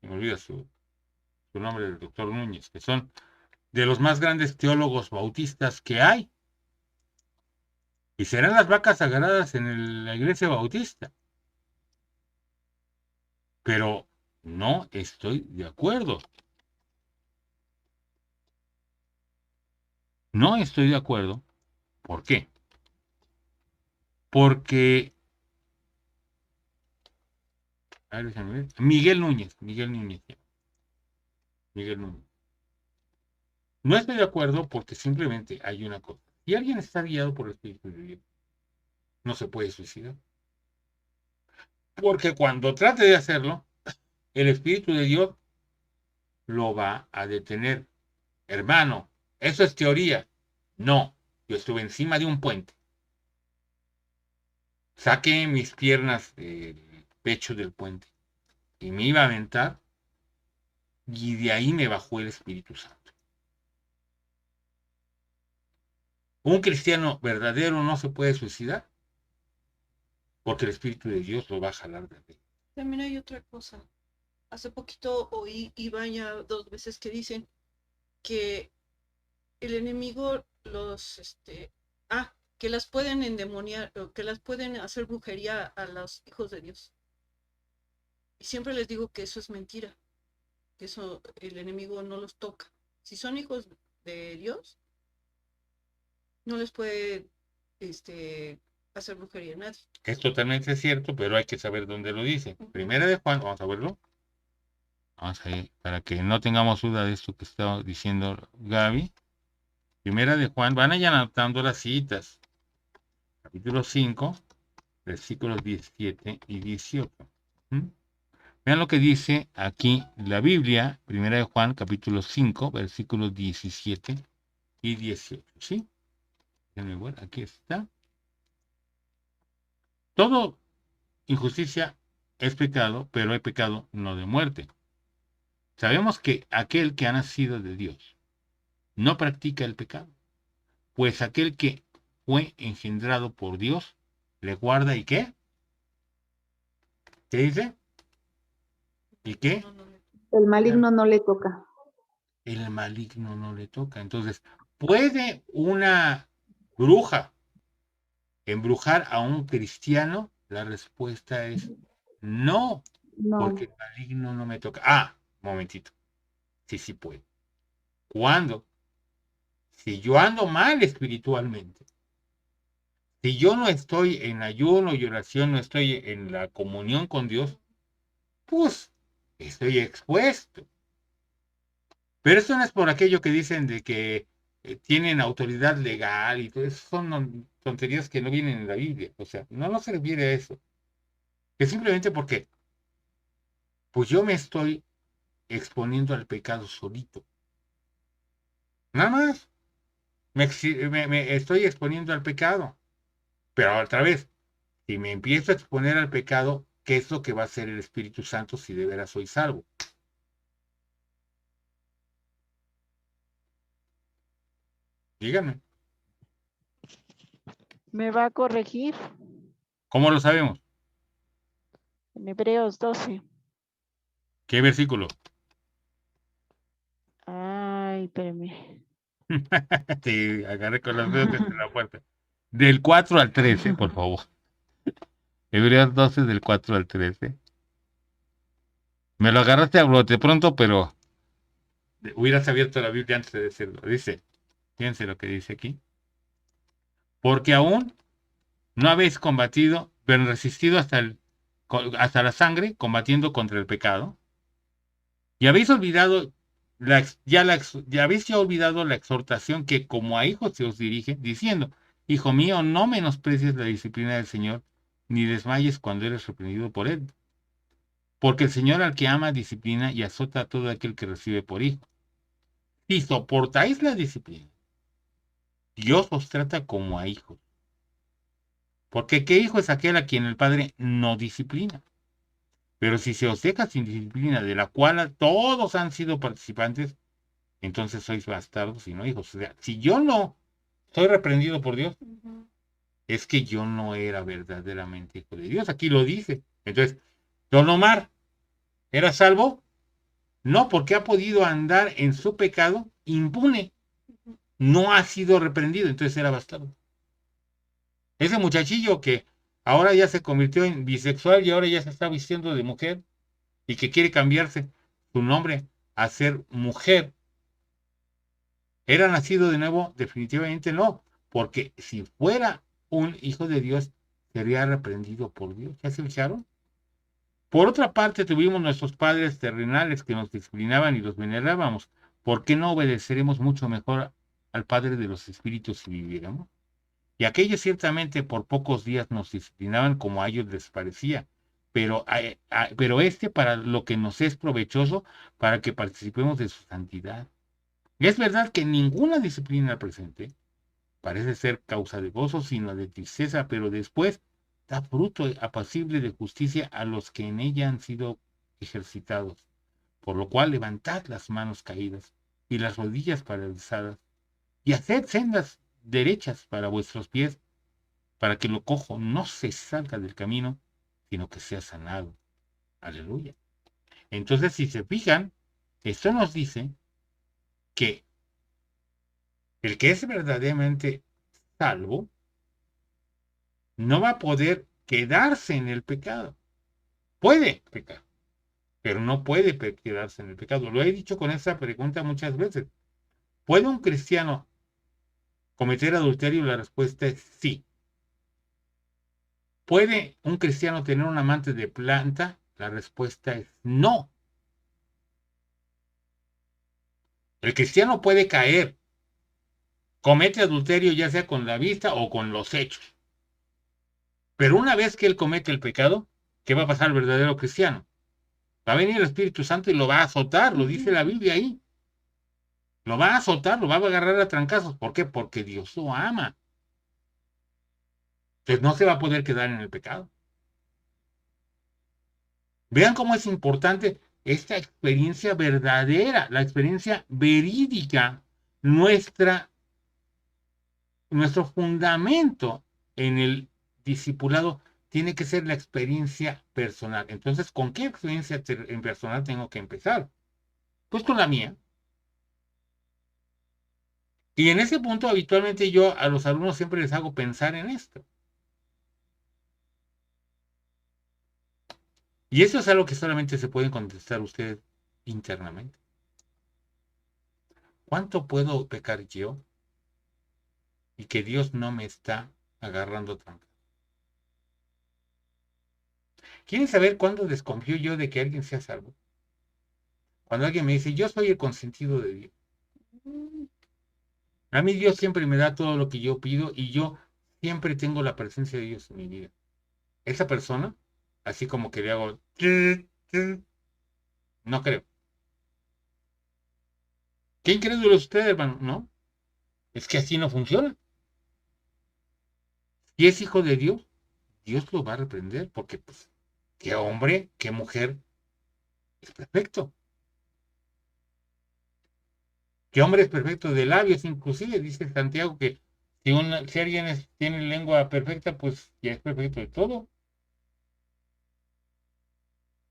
Se me olvida su nombre del doctor Núñez, que son de los más grandes teólogos bautistas que hay. Y serán las vacas sagradas en la iglesia bautista. Pero no estoy de acuerdo. No estoy de acuerdo. ¿Por qué? Porque a ver, déjame ver. Miguel Núñez. No estoy de acuerdo porque simplemente hay una cosa. Si alguien está guiado por el Espíritu de Dios, no se puede suicidar. Porque cuando trate de hacerlo, el Espíritu de Dios lo va a detener. Hermano, eso es teoría. No, yo estuve encima de un puente. Saqué mis piernas del pecho del puente y me iba a aventar y de ahí me bajó el Espíritu Santo. Un cristiano verdadero no se puede suicidar porque el Espíritu de Dios lo va a jalar de ahí. También hay otra cosa. Hace poquito oí, y vaya 2 veces que dicen que el enemigo que las pueden endemoniar, o que las pueden hacer brujería a los hijos de Dios. Y siempre les digo que eso es mentira, que eso el enemigo no los toca. Si son hijos de Dios, no les puede hacer brujería a nadie. Es totalmente cierto, pero hay que saber dónde lo dice. Primera de Juan, vamos a verlo. Vamos a ir, para que no tengamos duda de esto que está diciendo Gaby. Primera de Juan, van allá anotando las citas. Capítulo 5, versículos 17 y 18. Vean lo que dice aquí la Biblia, Primera de Juan, capítulo 5, versículos 17 y 18. ¿Sí? Déjenme ver, aquí está. Todo injusticia es pecado, pero hay pecado no de muerte. Sabemos que aquel que ha nacido de Dios no practica el pecado, pues aquel que fue engendrado por Dios le guarda ¿y qué? ¿Qué dice? ¿Y qué? El maligno no le toca. El maligno no le toca. Entonces, ¿puede una bruja embrujar a un cristiano? La respuesta es no, porque el maligno no me toca. Ah, momentito. Sí puede. ¿Cuándo? Si yo ando mal espiritualmente, si yo no estoy en ayuno y oración, no estoy en la comunión con Dios, pues estoy expuesto. Pero eso no es por aquello que dicen de que tienen autoridad legal y todo eso, son tonterías que no vienen en la Biblia. O sea, no se refiere a eso. Que simplemente porque pues yo me estoy exponiendo al pecado solito. Nada más. Me estoy exponiendo al pecado. Pero otra vez, si me empiezo a exponer al pecado, ¿qué es lo que va a hacer el Espíritu Santo si de veras soy salvo? Díganme. ¿Me va a corregir? ¿Cómo lo sabemos? En Hebreos 12. ¿Qué versículo? Ay, espérame. Te agarré con los dedos desde la puerta. Del 4 al 13, por favor. Hebreos 12, del 4 al 13. Me lo agarraste a brote pronto, pero hubieras abierto la Biblia antes de decirlo. Dice, fíjense lo que dice aquí. Porque aún no habéis combatido, pero resistido hasta la sangre, combatiendo contra el pecado. Y habéis olvidado ya habéis olvidado la exhortación que como a hijos se os dirige, diciendo, hijo mío, no menosprecies la disciplina del Señor, ni desmayes cuando eres reprendido por él. Porque el Señor al que ama disciplina y azota a todo aquel que recibe por hijo. Si soportáis la disciplina, Dios os trata como a hijos. Porque ¿qué hijo es aquel a quien el padre no disciplina? Pero si se os deja sin disciplina, de la cual todos han sido participantes, entonces sois bastardos y no hijos. O sea, si yo no soy reprendido por Dios, es que yo no era verdaderamente hijo de Dios. Aquí lo dice. Entonces, don Omar, ¿era salvo? No, porque ha podido andar en su pecado impune. No ha sido reprendido, entonces era bastardo. Ese muchachillo que ahora ya se convirtió en bisexual y ahora ya se está vistiendo de mujer y que quiere cambiarse su nombre a ser mujer, ¿era nacido de nuevo? Definitivamente no, porque si fuera un hijo de Dios, sería reprendido por Dios. ¿Ya se fijaron? Por otra parte, tuvimos nuestros padres terrenales que nos disciplinaban y los venerábamos. ¿Por qué no obedeceremos mucho mejor al Padre de los Espíritus si viviéramos? Y aquellos ciertamente por pocos días nos disciplinaban como a ellos les parecía, pero para lo que nos es provechoso, para que participemos de su santidad. Y es verdad que ninguna disciplina presente parece ser causa de gozo, sino de tristeza, pero después da fruto apacible de justicia a los que en ella han sido ejercitados. Por lo cual levantad las manos caídas y las rodillas paralizadas, y haced sendas derechas para vuestros pies, para que lo cojo no se salga del camino, sino que sea sanado. Aleluya. Entonces, si se fijan, esto nos dice que el que es verdaderamente salvo no va a poder quedarse en el pecado. Puede pecar, pero no puede quedarse en el pecado. Lo he dicho con esta pregunta muchas veces. ¿Puede un cristiano cometer adulterio? La respuesta es sí. ¿Puede un cristiano tener un amante de planta? La respuesta es no. El cristiano puede caer, comete adulterio ya sea con la vista o con los hechos. Pero una vez que él comete el pecado, ¿qué va a pasar al verdadero cristiano? Va a venir el Espíritu Santo y lo va a azotar, lo dice la Biblia ahí. Lo va a azotar, lo va a agarrar a trancazos. ¿Por qué? Porque Dios lo ama. Entonces no se va a poder quedar en el pecado. Vean cómo es importante esta experiencia verdadera, la experiencia verídica, nuestro fundamento en el discipulado tiene que ser la experiencia personal. Entonces, ¿con qué experiencia personal tengo que empezar? Pues con la mía. Y en ese punto, habitualmente yo a los alumnos siempre les hago pensar en esto. Y eso es algo que solamente se pueden contestar ustedes internamente. ¿Cuánto puedo pecar yo y que Dios no me está agarrando trancas? ¿Quieren saber cuándo desconfío yo de que alguien sea salvo? Cuando alguien me dice, yo soy el consentido de Dios. A mí Dios siempre me da todo lo que yo pido y yo siempre tengo la presencia de Dios en mi vida. Esa persona, así como que le hago, no creo. ¿Qué incrédulo es usted, hermano? No, es que así no funciona. Si es hijo de Dios, Dios lo va a reprender porque, pues, qué hombre, qué mujer es perfecto. ¿Qué hombre es perfecto de labios? Inclusive dice Santiago que si alguien tiene lengua perfecta, pues ya es perfecto de todo.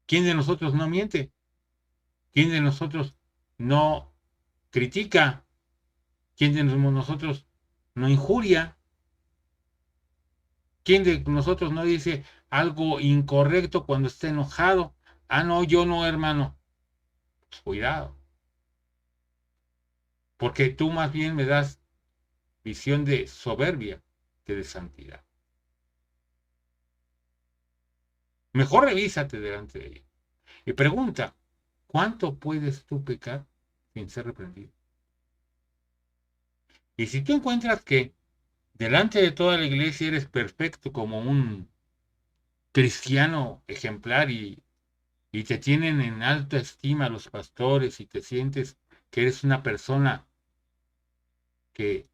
¿Quién de nosotros no miente? ¿Quién de nosotros no critica? ¿Quién de nosotros no injuria? ¿Quién de nosotros no dice algo incorrecto cuando está enojado? Ah, no, yo no, hermano. Pues cuidado. Porque tú más bien me das visión de soberbia que de santidad. Mejor revísate delante de ella. Y pregunta, ¿cuánto puedes tú pecar sin ser reprendido? Y si tú encuentras que delante de toda la iglesia eres perfecto como un cristiano ejemplar y te tienen en alta estima los pastores y te sientes que eres una persona que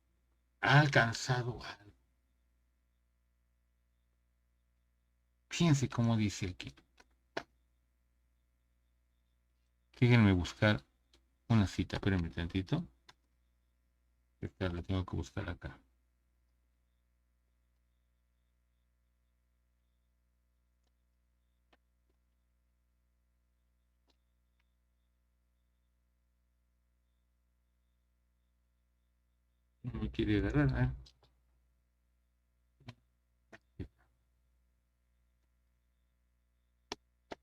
ha alcanzado algo, Fíjense cómo dice aquí. Déjenme buscar una cita, espérenme tantito. Esta la tengo que buscar acá. No me quiere agarrar, ¿eh?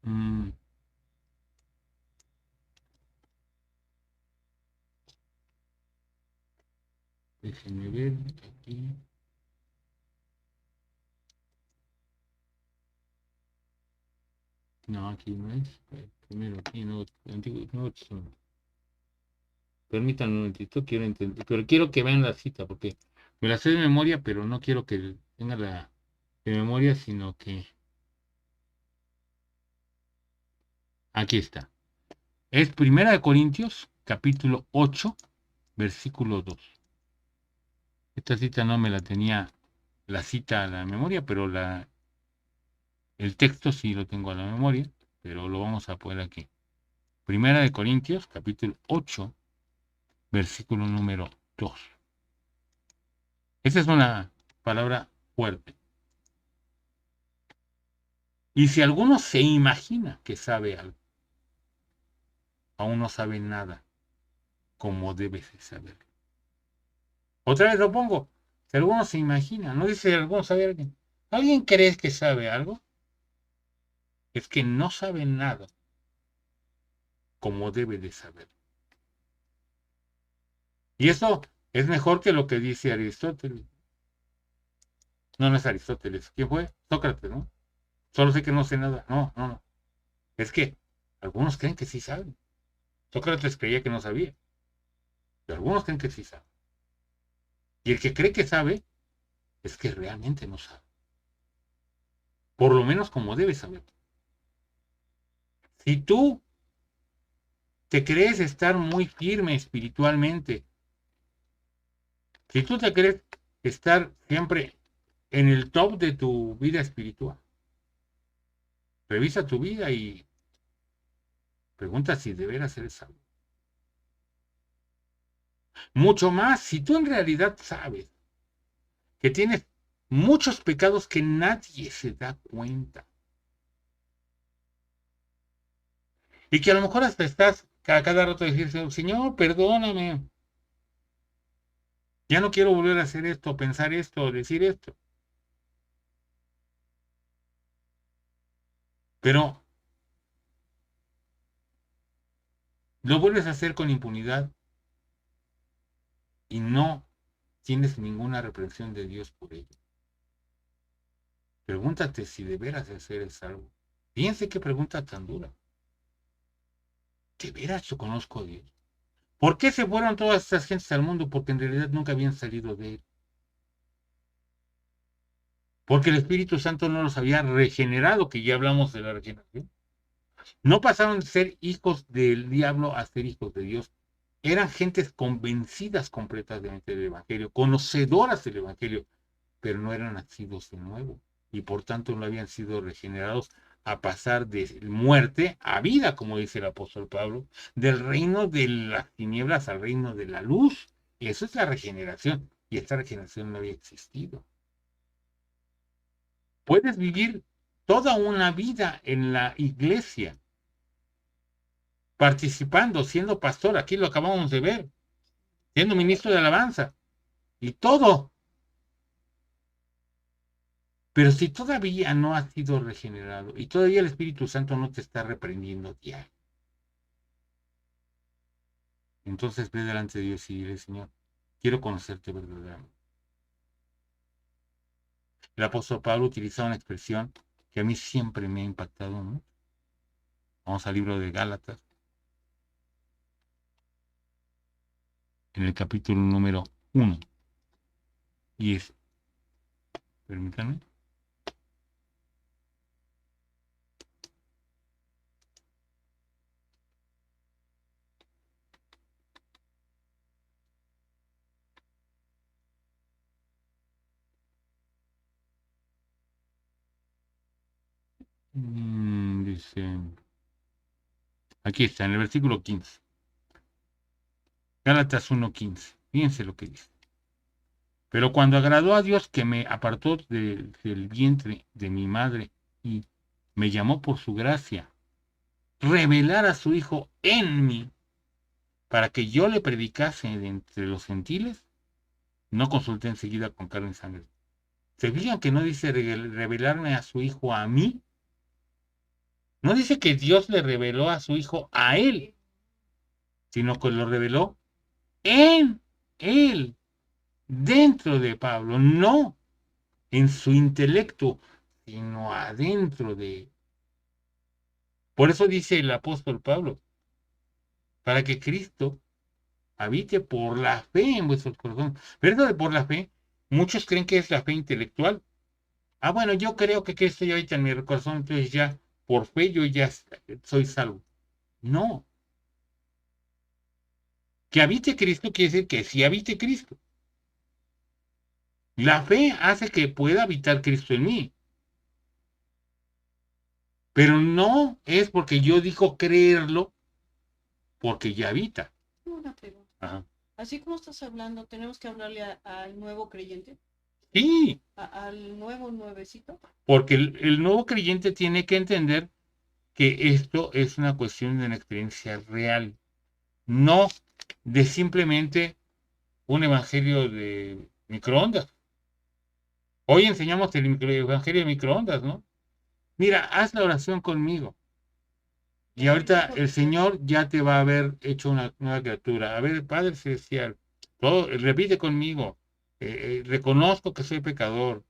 Mm. Déjenme ver aquí. No, aquí no es. Primero aquí, no, antiguo, no, permítanme un momentito, quiero entender, pero quiero que vean la cita, porque me la sé de memoria, pero no quiero que tenga la de memoria, sino que aquí está. Es Primera de Corintios, capítulo 8, versículo 2. Esta cita no me la tenía la cita a la memoria, pero el texto sí lo tengo a la memoria, pero lo vamos a poner aquí. Primera de Corintios, capítulo 8, versículo número 2. Esa es una palabra fuerte. Y si alguno se imagina que sabe algo, aún no sabe nada, como debe de saber. Otra vez lo pongo. Si alguno se imagina, no dice si alguno sabe algo. ¿Alguien cree que sabe algo? Es que no sabe nada, como debe de saber. Y eso es mejor que lo que dice Aristóteles. No, no es Aristóteles. ¿Quién fue? Sócrates, ¿no? Solo sé que no sé nada. No, no, no. Es que algunos creen que sí saben. Sócrates creía que no sabía. Y algunos creen que sí saben. Y el que cree que sabe, es que realmente no sabe. Por lo menos como debe saber. Si tú te crees estar muy firme espiritualmente, si tú te crees estar siempre en el top de tu vida espiritual, revisa tu vida y pregunta si de veras eres salvo. Mucho más si tú en realidad sabes que tienes muchos pecados que nadie se da cuenta. Y que a lo mejor hasta estás a cada rato diciendo, Señor, perdóname. Ya no quiero volver a hacer esto, pensar esto, decir esto. Pero lo vuelves a hacer con impunidad y no tienes ninguna reprensión de Dios por ello. Pregúntate si de veras eres salvo. Fíjense qué pregunta tan dura. ¿De veras yo conozco a Dios? ¿Por qué se fueron todas estas gentes al mundo? Porque en realidad nunca habían salido de él. Porque el Espíritu Santo no los había regenerado, que ya hablamos de la regeneración. No pasaron de ser hijos del diablo a ser hijos de Dios. Eran gentes convencidas completamente del Evangelio, conocedoras del Evangelio, pero no eran nacidos de nuevo y por tanto no habían sido regenerados a pasar de muerte a vida, como dice el apóstol Pablo, del reino de las tinieblas al reino de la luz. Eso es la regeneración y esta regeneración no había existido. Puedes vivir toda una vida en la iglesia, participando, siendo pastor, aquí lo acabamos de ver, siendo ministro de alabanza y todo. Pero si todavía no has sido regenerado y todavía el Espíritu Santo no te está reprendiendo diario, entonces ve delante de Dios y dile, Señor, quiero conocerte verdaderamente. El apóstol Pablo utilizaba una expresión que a mí siempre me ha impactado mucho. Vamos al libro de Gálatas, en el capítulo número 1. Y es, permítanme. Dice, aquí está, en el versículo 15. Gálatas 1:15. Fíjense lo que dice. Pero cuando agradó a Dios que me apartó del vientre de mi madre y me llamó por su gracia, revelar a su Hijo en mí, para que yo le predicase de entre los gentiles, no consulté enseguida con carne y sangre. ¿Se fijan que no dice revelarme a su Hijo a mí? No dice que Dios le reveló a su Hijo a él, sino que lo reveló en él, dentro de Pablo, no en su intelecto, sino adentro de él. Por eso dice el apóstol Pablo, para que Cristo habite por la fe en vuestros corazones. Pero eso de por la fe, muchos creen que es la fe intelectual. Ah, bueno, yo creo que Cristo ya habita en mi corazón, entonces ya, por fe yo ya soy salvo. No. Que habite Cristo quiere decir que sí habite Cristo. La fe hace que pueda habitar Cristo en mí. Pero no es porque yo digo creerlo, porque ya habita. Una pregunta. Ajá. Así como estás hablando, tenemos que hablarle al nuevo creyente. Sí. Al nuevo nuevecito. Porque el nuevo creyente tiene que entender que esto es una cuestión de una experiencia real, no de simplemente un evangelio de microondas. Hoy enseñamos el evangelio de microondas, ¿no? Mira, haz la oración conmigo. Y ahorita el Señor ya te va a haber hecho una nueva criatura. A ver, Padre Celestial, todo, repite conmigo. Reconozco que soy pecador.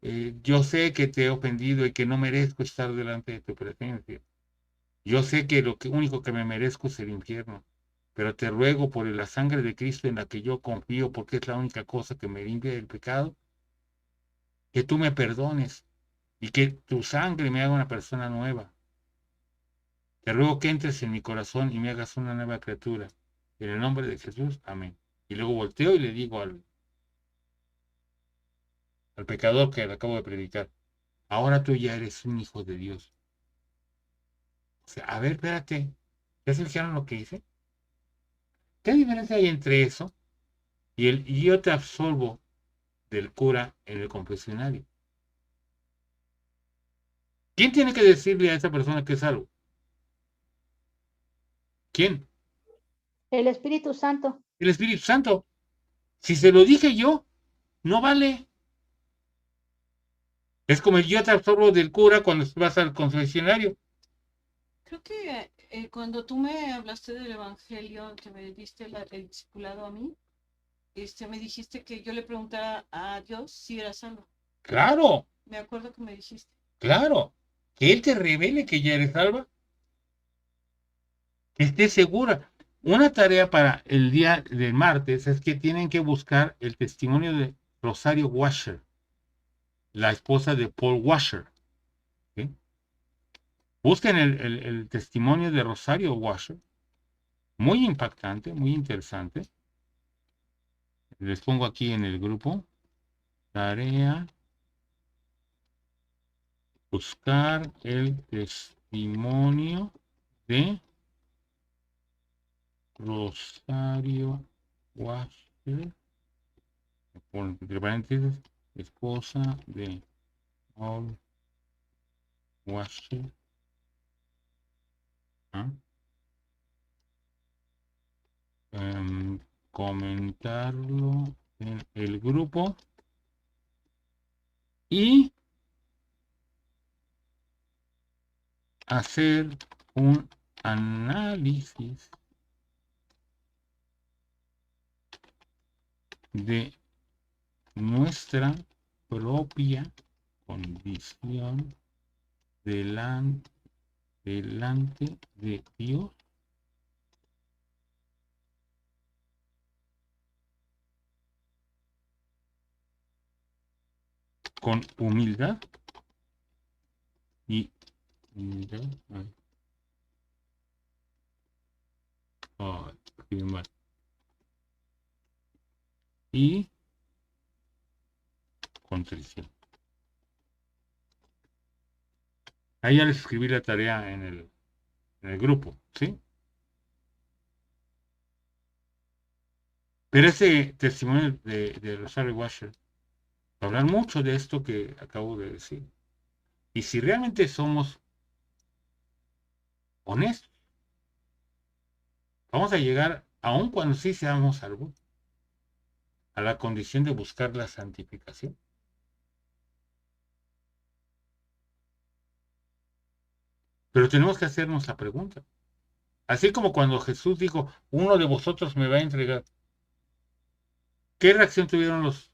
Yo sé que te he ofendido y que no merezco estar delante de tu presencia. Yo sé que lo único que me merezco es el infierno. Pero te ruego por la sangre de Cristo en la que yo confío, porque es la única cosa que me limpia del pecado, que tú me perdones y que tu sangre me haga una persona nueva. Te ruego que entres en mi corazón y me hagas una nueva criatura. En el nombre de Jesús, amén. Y luego volteo y le digo al pecador que le acabo de predicar, ahora tú ya eres un hijo de Dios. O sea, a ver, espérate, ¿ya se fijaron lo que hice? ¿Qué diferencia hay entre eso y yo te absolvo del cura en el confesionario? ¿Quién tiene que decirle a esa persona que es salvo? ¿Quién? El Espíritu Santo. El Espíritu Santo. Si se lo dije yo, no vale. Es como el yo te absorbo del cura cuando vas al confesionario. Creo que cuando tú me hablaste del evangelio, que me diste el discipulado a mí, me dijiste que yo le preguntara a Dios si era salvo. Claro. Me acuerdo que me dijiste. Claro. Que Él te revele que ya eres salva. Que estés segura. Una tarea para el día del martes es que tienen que buscar el testimonio de Rosario Washer, la esposa de Paul Washer. ¿Sí? Busquen el testimonio de Rosario Washer. Muy impactante, muy interesante. Les pongo aquí en el grupo. Tarea. Buscar el testimonio de Rosario Washer. Entre paréntesis, esposa de Paul Washer. ¿Ah? Comentarlo en el grupo y hacer un análisis de nuestra propia condición delante de Dios con humildad y y contrición. Ahí ya les escribí la tarea en el grupo, ¿sí? Pero ese testimonio de Rosario Washer va a hablar mucho de esto que acabo de decir. Y si realmente somos honestos, vamos a llegar, aun cuando sí seamos salvos, a la condición de buscar la santificación. Pero tenemos que hacernos la pregunta. Así como cuando Jesús dijo, uno de vosotros me va a entregar. ¿Qué reacción tuvieron los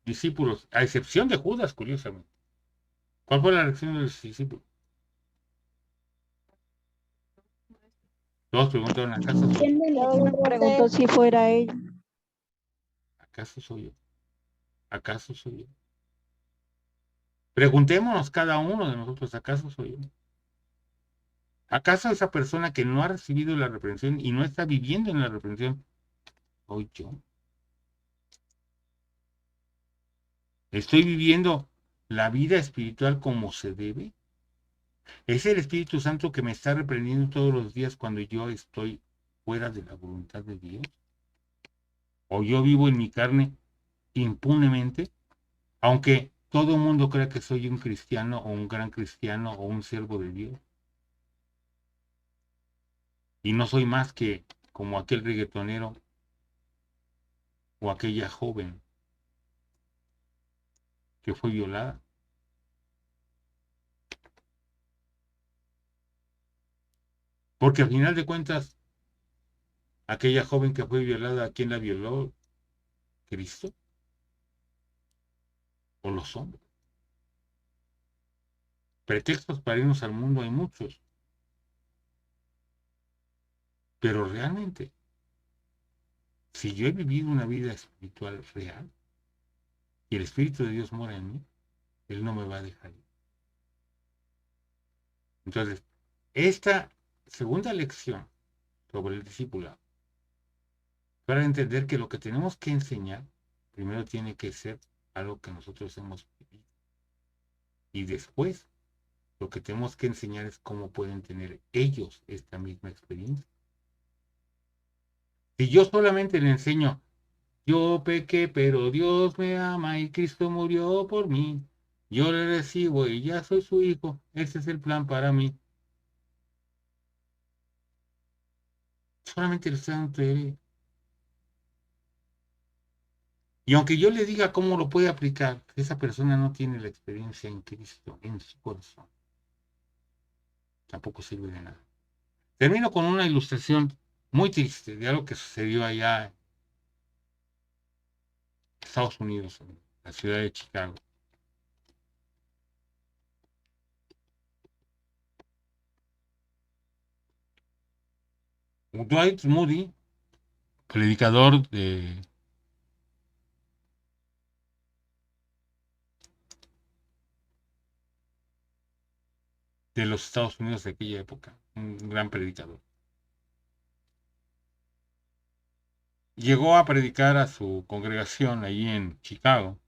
discípulos? A excepción de Judas, curiosamente. ¿Cuál fue la reacción de los discípulos? Todos preguntaron, ¿acaso soy yo? ¿Quién me preguntó si fuera ella? ¿Acaso soy yo? ¿Acaso soy yo? Preguntémonos cada uno de nosotros, ¿acaso soy yo? ¿Acaso esa persona que no ha recibido la reprensión y no está viviendo en la reprensión, soy yo? ¿Estoy viviendo la vida espiritual como se debe? ¿Es el Espíritu Santo que me está reprendiendo todos los días cuando yo estoy fuera de la voluntad de Dios? ¿O yo vivo en mi carne impunemente? Aunque todo el mundo crea que soy un cristiano o un gran cristiano o un siervo de Dios. Y no soy más que como aquel reggaetonero o aquella joven que fue violada. Porque al final de cuentas, aquella joven que fue violada, ¿a quién la violó? ¿Cristo? ¿O los hombres? Pretextos para irnos al mundo hay muchos. Pero realmente, si yo he vivido una vida espiritual real y el Espíritu de Dios mora en mí, Él no me va a dejar ir. Entonces, esta segunda lección sobre el discipulado, para entender que lo que tenemos que enseñar, primero tiene que ser algo que nosotros hemos vivido. Y después, lo que tenemos que enseñar es cómo pueden tener ellos esta misma experiencia. Si yo solamente le enseño, yo pequé, pero Dios me ama y Cristo murió por mí, yo le recibo y ya soy su hijo, ese es el plan para mí. Solamente le estoy dando teoría. Y aunque yo le diga cómo lo puede aplicar, esa persona no tiene la experiencia en Cristo, en su corazón. Tampoco sirve de nada. Termino con una ilustración muy triste de algo que sucedió allá en Estados Unidos, en la ciudad de Chicago. Dwight Moody, predicador de los Estados Unidos de aquella época, un gran predicador. Llegó a predicar a su congregación allí en Chicago,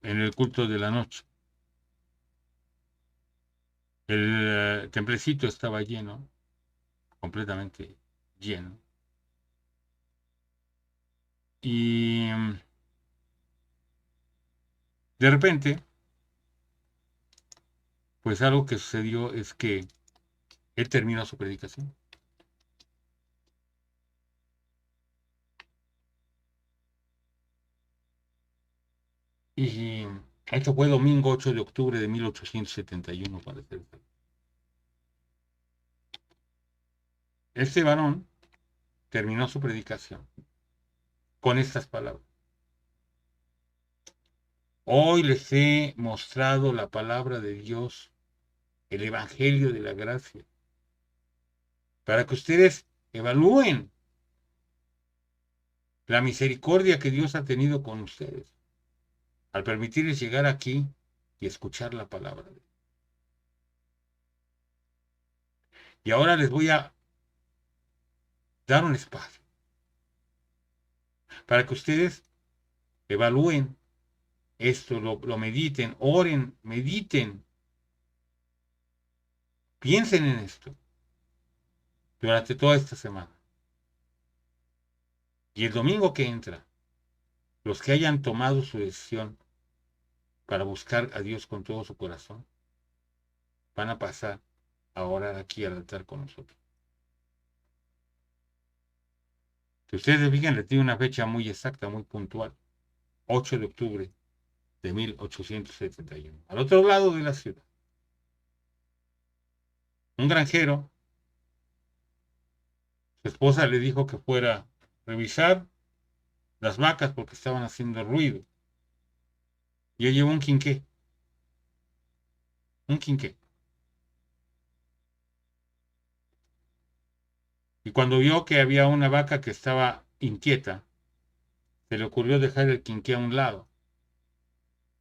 en el culto de la noche. El templecito estaba lleno, completamente lleno. Y de repente, pues algo que sucedió es que él terminó su predicación. Y esto fue domingo 8 de octubre de 1871, parece. Este varón terminó su predicación con estas palabras. Hoy les he mostrado la palabra de Dios, el Evangelio de la gracia, para que ustedes evalúen la misericordia que Dios ha tenido con ustedes al permitirles llegar aquí y escuchar la palabra de Dios. Y ahora les voy a dar un espacio para que ustedes evalúen esto lo mediten, oren, mediten. Piensen en esto durante toda esta semana. Y el domingo que entra, los que hayan tomado su decisión para buscar a Dios con todo su corazón, van a pasar a orar aquí al altar con nosotros. Si ustedes se fijan, les di una fecha muy exacta, muy puntual. 8 de octubre de 1871. Al otro lado de la ciudad. Un granjero, su esposa le dijo que fuera a revisar las vacas porque estaban haciendo ruido. Y él llevó un quinqué. Un quinqué. Y cuando vio que había una vaca que estaba inquieta, se le ocurrió dejar el quinqué a un lado.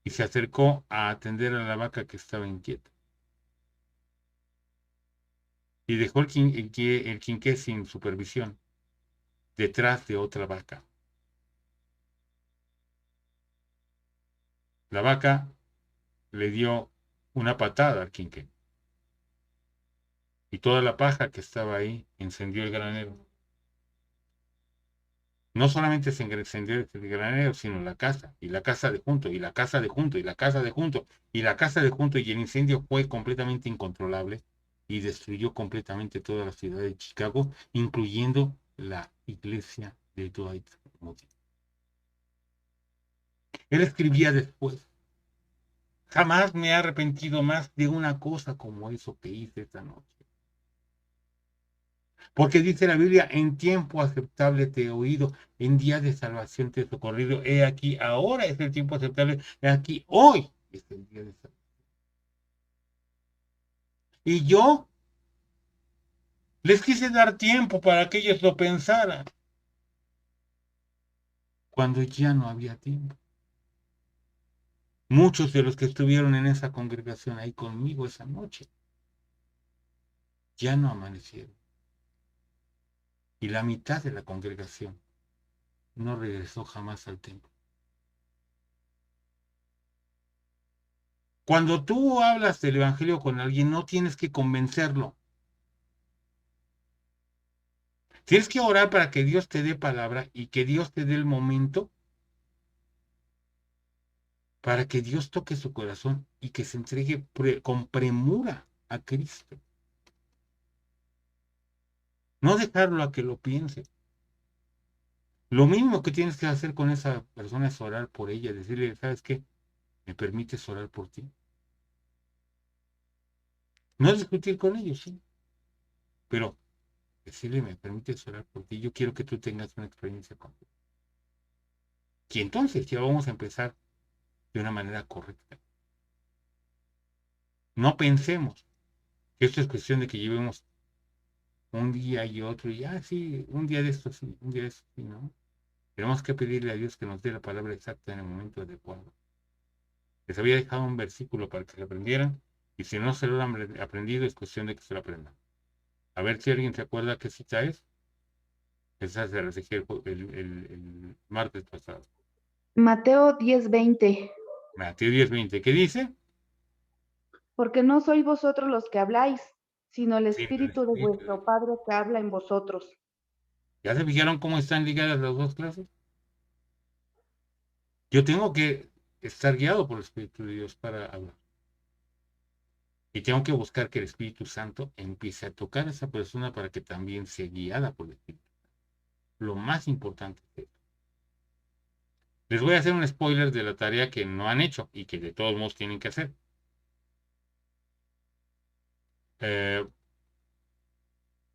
Y se acercó a atender a la vaca que estaba inquieta. Y dejó el quinqué sin supervisión, detrás de otra vaca. La vaca le dio una patada al quinqué. Y toda la paja que estaba ahí incendió el granero. No solamente se incendió el granero, sino la casa, y la casa de junto, y la casa de junto, y la casa de junto, y la casa de junto, y el incendio fue completamente incontrolable y destruyó completamente toda la ciudad de Chicago, incluyendo la iglesia de Dwight Moody. Él escribía después: jamás me he arrepentido más de una cosa como eso que hice esta noche. Porque dice la Biblia, en tiempo aceptable te he oído, en día de salvación te he socorrido. He aquí, ahora es el tiempo aceptable, he aquí, hoy es el día de salvación. Y yo les quise dar tiempo para que ellos lo pensaran, cuando ya no había tiempo. Muchos de los que estuvieron en esa congregación ahí conmigo esa noche, ya no amanecieron. Y la mitad de la congregación no regresó jamás al templo. Cuando tú hablas del evangelio con alguien, no tienes que convencerlo. Tienes que orar para que Dios te dé palabra y que Dios te dé el momento para que Dios toque su corazón y que se entregue con premura a Cristo. No dejarlo a que lo piense. Lo mismo que tienes que hacer con esa persona es orar por ella, decirle, ¿sabes qué? ¿Me permites orar por ti? No discutir con ellos, sí. Pero decirle, ¿me permites orar por ti? Yo quiero que tú tengas una experiencia conmigo. Y entonces ya vamos a empezar de una manera correcta. No pensemos que esto es cuestión de que llevemos un día y otro, y sí, un día de esto sí, un día de esto sí, ¿no? Tenemos que pedirle a Dios que nos dé la palabra exacta en el momento adecuado. Les había dejado un versículo para que se aprendieran, y si no se lo han aprendido, es cuestión de que se lo aprendan. A ver si alguien se acuerda qué cita es. Esa se la dejé el martes pasado. Mateo 10:20. Mateo 10:20. ¿Qué dice? Porque no sois vosotros los que habláis, sino el Sí, Espíritu de vuestro Padre que habla en vosotros. ¿Ya se fijaron cómo están ligadas las dos clases? Yo tengo que estar guiado por el Espíritu de Dios para hablar. Y tengo que buscar que el Espíritu Santo empiece a tocar a esa persona para que también sea guiada por el Espíritu. Lo más importante es esto. Les voy a hacer un spoiler de la tarea que no han hecho y que de todos modos tienen que hacer.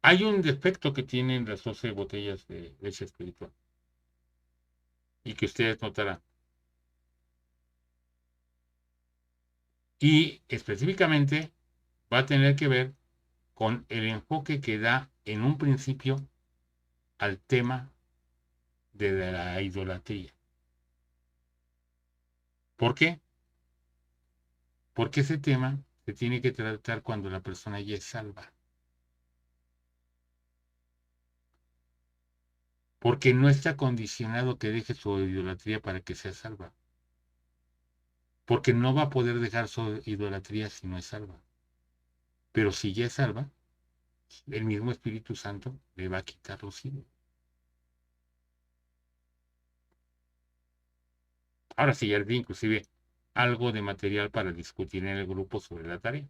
Hay un defecto que tienen las 12 botellas de leche espiritual y que ustedes notarán. Y específicamente va a tener que ver con el enfoque que da en un principio al tema de la idolatría. ¿Por qué? Porque ese tema se tiene que tratar cuando la persona ya es salva. Porque no está condicionado que deje su idolatría para que sea salva. porque no va a poder dejar su idolatría si no es salva. Pero si ya es salva, el mismo Espíritu Santo le va a quitar los ídolos. Ahora sí, ya les di inclusive algo de material para discutir en el grupo sobre la tarea.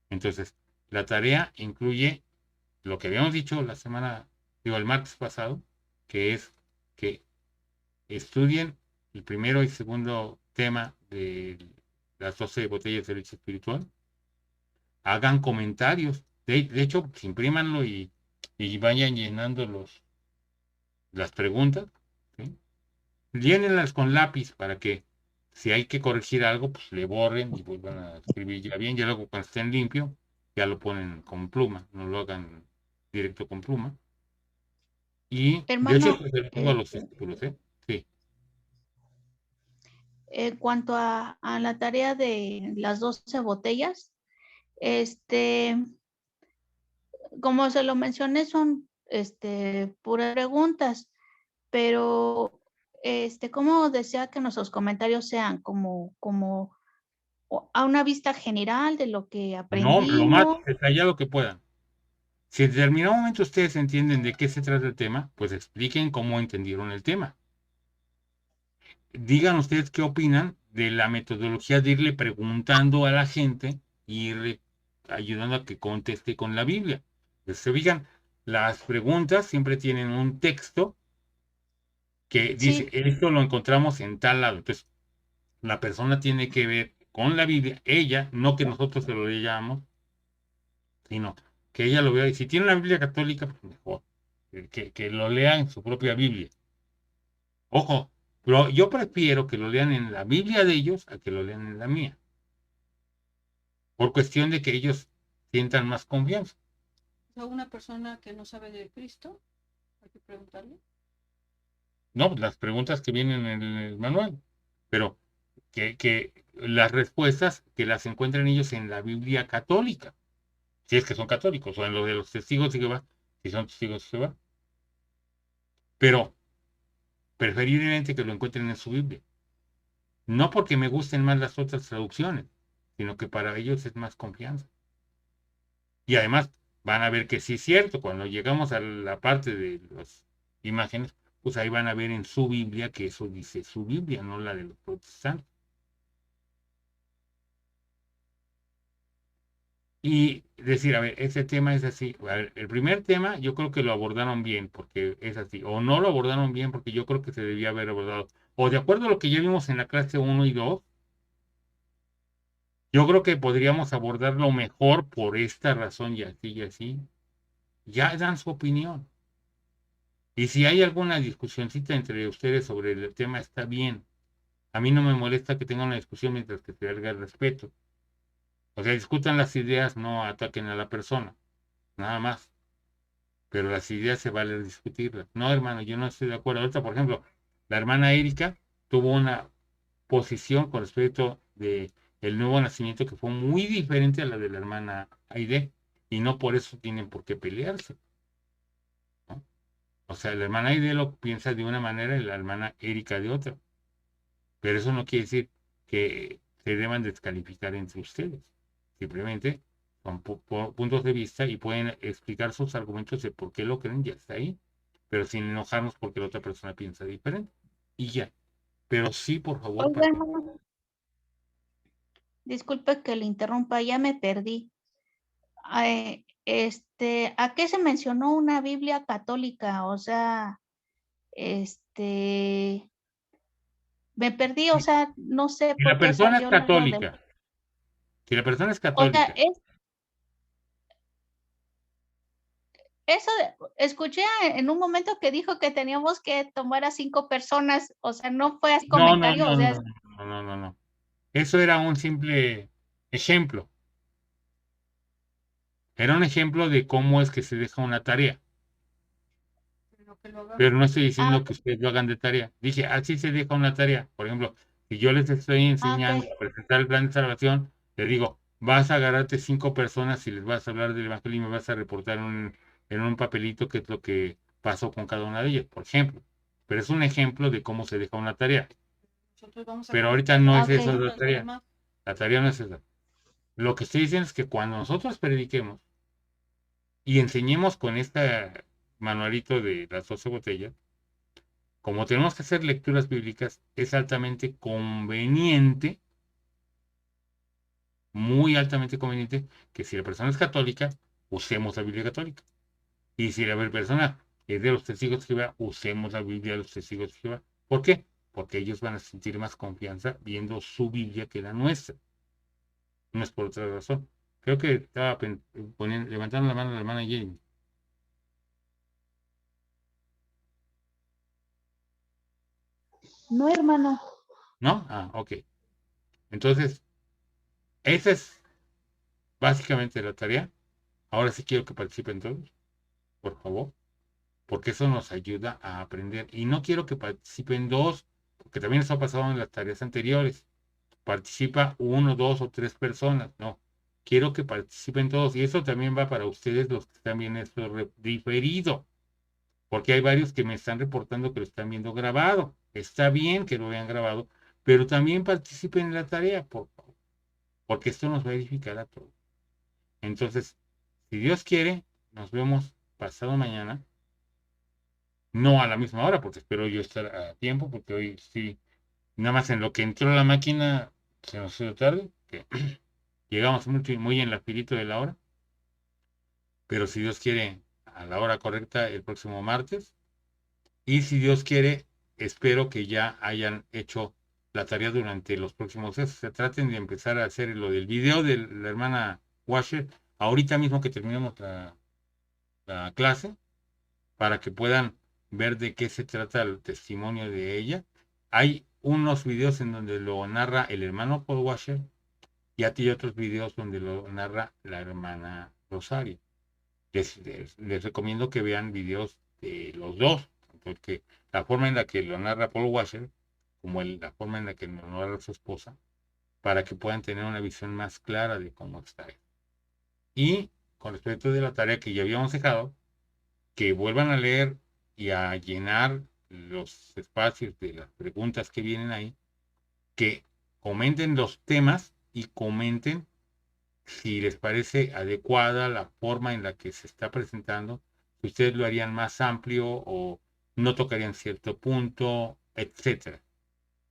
Entonces, la tarea incluye lo que habíamos dicho el martes pasado, que es que estudien el primero y segundo tema de las 12 botellas de leche espiritual, hagan comentarios, de hecho, pues, imprímanlo y vayan llenando las preguntas, ¿sí? Llénenlas con lápiz para que si hay que corregir algo, pues le borren y vuelvan a escribir ya bien, ya luego cuando estén limpios, ya lo ponen con pluma, no lo hagan directo con pluma. Y de Hermano, hecho, se lo pongo a los discípulos, ¿eh? Sí. En cuanto a la tarea de las 12 botellas, como se lo mencioné, son puras preguntas, pero ¿cómo desea que nuestros comentarios sean? Como a una vista general de lo que No, aprendimos. lo más detallado que puedan. Si en determinado momento ustedes entienden de qué se trata el tema, pues expliquen cómo entendieron el tema. Digan ustedes qué opinan de la metodología de irle preguntando a la gente y irle ayudando a que conteste con la Biblia. Pues, se fijan, las preguntas siempre tienen un texto que dice, esto lo encontramos en tal lado. Entonces, la persona tiene que ver con la Biblia, ella, no que nosotros se lo leyamos, sino que ella lo vea. Y si tiene una Biblia católica, pues mejor, que lo lea en su propia Biblia. Ojo, pero yo prefiero que lo lean en la Biblia de ellos a que lo lean en la mía. Por cuestión de que ellos sientan más confianza. ¿A una persona que no sabe de Cristo? Hay que preguntarle. No, pues las preguntas que vienen en el manual. Pero que las respuestas que las encuentren ellos en la Biblia católica. Si es que son católicos, o en lo de los testigos de Jehová, si son testigos de Jehová. Pero preferiblemente que lo encuentren en su Biblia. No porque me gusten más las otras traducciones, sino que para ellos es más confianza. Y además van a ver que sí es cierto, cuando llegamos a la parte de las imágenes, pues ahí van a ver en su Biblia que eso dice su Biblia, no la de los protestantes. Y decir, a ver, ese tema es así. A ver, el primer tema yo creo que lo abordaron bien, porque es así. O no lo abordaron bien, porque yo creo que se debía haber abordado. O de acuerdo a lo que ya vimos en la clase 1 y 2, yo creo que podríamos abordarlo mejor por esta razón y así y así. Ya dan su opinión. Y si hay alguna discusioncita entre ustedes sobre el tema, está bien. A mí no me molesta que tengan una discusión mientras que se haga el respeto. O sea, discutan las ideas, no ataquen a la persona. Nada más. Pero las ideas se vale discutirlas. No, hermano, yo no estoy de acuerdo. Ahorita, por ejemplo, la hermana Erika tuvo una posición con respecto de el nuevo nacimiento que fue muy diferente a la de la hermana Aide, y no por eso tienen por qué pelearse, ¿no? O sea, la hermana Aide lo piensa de una manera y la hermana Erika de otra, pero eso no quiere decir que se deban descalificar entre ustedes, simplemente son puntos de vista y pueden explicar sus argumentos de por qué lo creen, ya está ahí, pero sin enojarnos porque la otra persona piensa diferente, y ya. Pero sí, por favor. Oiga, hermano, disculpe que le interrumpa, ya me perdí. ¿A qué se mencionó una Biblia católica? O sea, me perdí, o sea, no sé Si por la qué persona es salió lo de... católica, si la persona es O sea, católica, escuché en un momento que dijo que teníamos que tomar a 5 personas, o sea, no fue así no, comentario, o sea, no. Eso era un simple ejemplo. Era un ejemplo de cómo es que se deja una tarea. Pero no estoy diciendo que ustedes lo hagan de tarea. Dije, así se deja una tarea. Por ejemplo, si yo les estoy enseñando a presentar el plan de salvación, les digo, vas a agarrarte 5 personas y les vas a hablar del evangelio y me vas a reportar en un papelito qué es lo que pasó con cada una de ellas, por ejemplo. Pero es un ejemplo de cómo se deja una tarea. Nosotros vamos a Pero ahorita no es Ok. eso la las tarea. demás. La tarea no es esa. Lo que estoy diciendo es que cuando nosotros prediquemos y enseñemos con este manualito de las 12 botellas, como tenemos que hacer lecturas bíblicas, es altamente conveniente, muy altamente conveniente, que si la persona es católica, usemos la Biblia católica. Y si la persona es de los testigos de Jehová, usemos la Biblia de los testigos de Jehová. ¿Por qué? Porque ellos van a sentir más confianza viendo su Biblia que la nuestra. No es por otra razón. Creo que estaba levantando la mano la hermana Jane. No, hermano. ¿No? Ah, ok. Entonces, esa es básicamente la tarea. Ahora sí quiero que participen todos, por favor, porque eso nos ayuda a aprender. Y no quiero que participen dos, porque también eso ha pasado en las tareas anteriores. Participa uno, dos o tres personas. No, quiero que participen todos. Y eso también va para ustedes los que están viendo esto diferido, porque hay varios que me están reportando que lo están viendo grabado. Está bien que lo vean grabado, pero también participen en la tarea, por favor, porque esto nos va a edificar a todos. Entonces, si Dios quiere, nos vemos pasado mañana. No a la misma hora, porque espero yo estar a tiempo, porque hoy sí, nada más en lo que entró la máquina, se nos hizo tarde, que llegamos muy en la filita de la hora. Pero si Dios quiere, a la hora correcta el próximo martes. Y si Dios quiere, espero que ya hayan hecho la tarea durante los próximos días. Se traten de empezar a hacer lo del video de la hermana Washer, ahorita mismo que terminemos la clase, para que puedan ver de qué se trata el testimonio de ella. Hay unos videos en donde lo narra el hermano Paul Washer y hay otros videos donde lo narra la hermana Rosario. Les recomiendo que vean videos de los dos, porque la forma en la que lo narra Paul Washer, como la forma en la que lo narra su esposa, para que puedan tener una visión más clara de cómo está él. Y con respecto de la tarea que ya habíamos dejado, que vuelvan a leer y a llenar los espacios de las preguntas que vienen ahí, que comenten los temas y comenten si les parece adecuada la forma en la que se está presentando, si ustedes lo harían más amplio o no tocarían cierto punto, etcétera,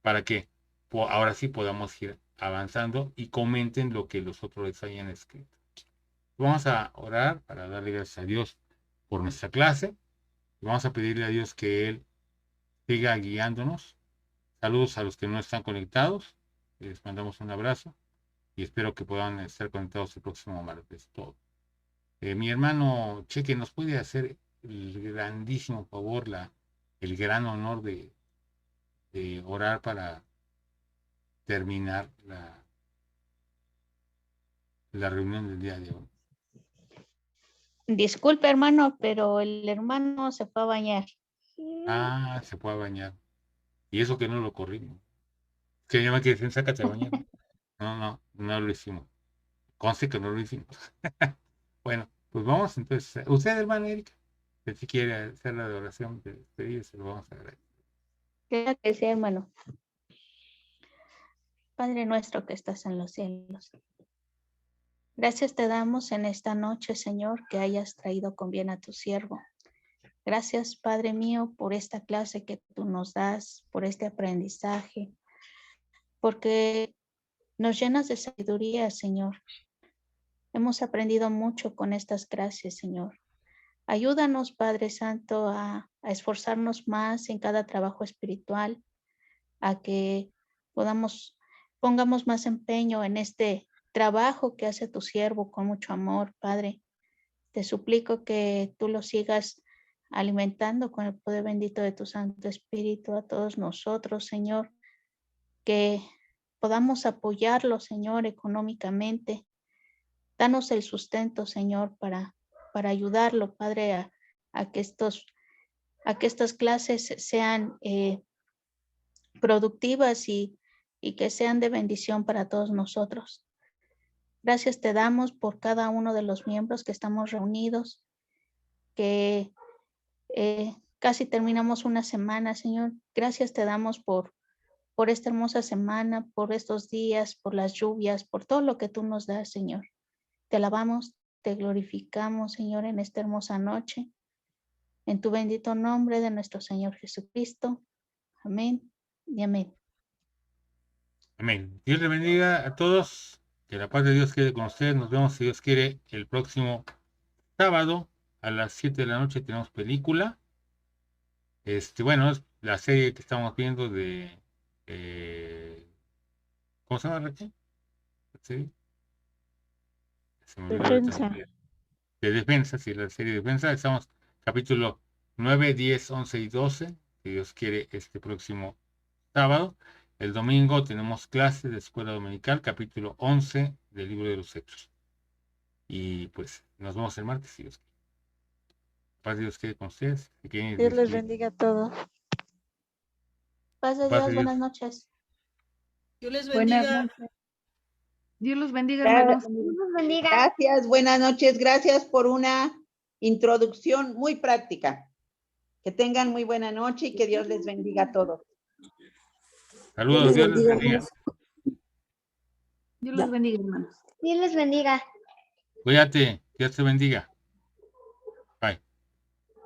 para que ahora sí podamos ir avanzando y comenten lo que los otros les hayan escrito. Vamos a orar para darle gracias a Dios por nuestra clase. Vamos a pedirle a Dios que Él siga guiándonos. Saludos a los que no están conectados. Les mandamos un abrazo y espero que puedan estar conectados el próximo martes. Todo. Mi hermano Cheque, ¿nos puede hacer el grandísimo favor, el gran honor de orar para terminar la reunión del día de hoy? Disculpe, hermano, pero el hermano se fue a bañar. Ah, se puede bañar. Y eso que no lo corrimos. Que ya me quedé, sácate a bañar. No lo hicimos. Conste que no lo hicimos. Bueno, pues vamos entonces. Usted, hermana Erika, si quiere hacer la oración de despedir, se lo vamos a agradecer. Claro que sí, hermano. Padre nuestro que estás en los cielos. Gracias te damos en esta noche, Señor, que hayas traído con bien a tu siervo. Gracias, Padre mío, por esta clase que tú nos das, por este aprendizaje, porque nos llenas de sabiduría, Señor. Hemos aprendido mucho con estas clases, Señor. Ayúdanos, Padre Santo, a esforzarnos más en cada trabajo espiritual, a que pongamos más empeño en este trabajo que hace tu siervo con mucho amor, Padre. Te suplico que tú lo sigas alimentando con el poder bendito de tu Santo Espíritu a todos nosotros, Señor, que podamos apoyarlo, Señor, económicamente. Danos el sustento, Señor, para ayudarlo, Padre, a que estas clases sean productivas y que sean de bendición para todos nosotros. Gracias te damos por cada uno de los miembros que estamos reunidos, que casi terminamos una semana, Señor. Gracias te damos por por esta hermosa semana, por estos días, por las lluvias, por todo lo que tú nos das, Señor. Te alabamos, te glorificamos, Señor, en esta hermosa noche. En tu bendito nombre de nuestro Señor Jesucristo. Amén y amén. Amén. Dios le bendiga a todos. Que la paz de Dios quede con ustedes. Nos vemos, si Dios quiere, el próximo sábado a las 7 de la noche. Tenemos película. Bueno, es la serie que estamos viendo de... ¿cómo se llama, Raquel? ¿Sí? Se me olvidó Defensa. de defensa, sí, la serie de defensa. Estamos capítulo 9, 10, 11 y 12. Si Dios quiere, este próximo sábado. El domingo tenemos clase de escuela dominical, capítulo 11 del libro de los Hechos. Y pues nos vemos el martes, si Dios quiere. Paz de Dios quede con ustedes. Dios les bendiga a todos. Paz de Paz de Dios, Dios. buenas noches. Dios les Buenas bendiga. noches. Dios los bendiga, hermanos. Gracias, buenas noches. Gracias por una introducción muy práctica. Que tengan muy buena noche y que Dios les bendiga a todos. Saludos, Dios les bendiga. Dios los bendiga, hermanos. Dios les bendiga. Cuídate, Dios te bendiga.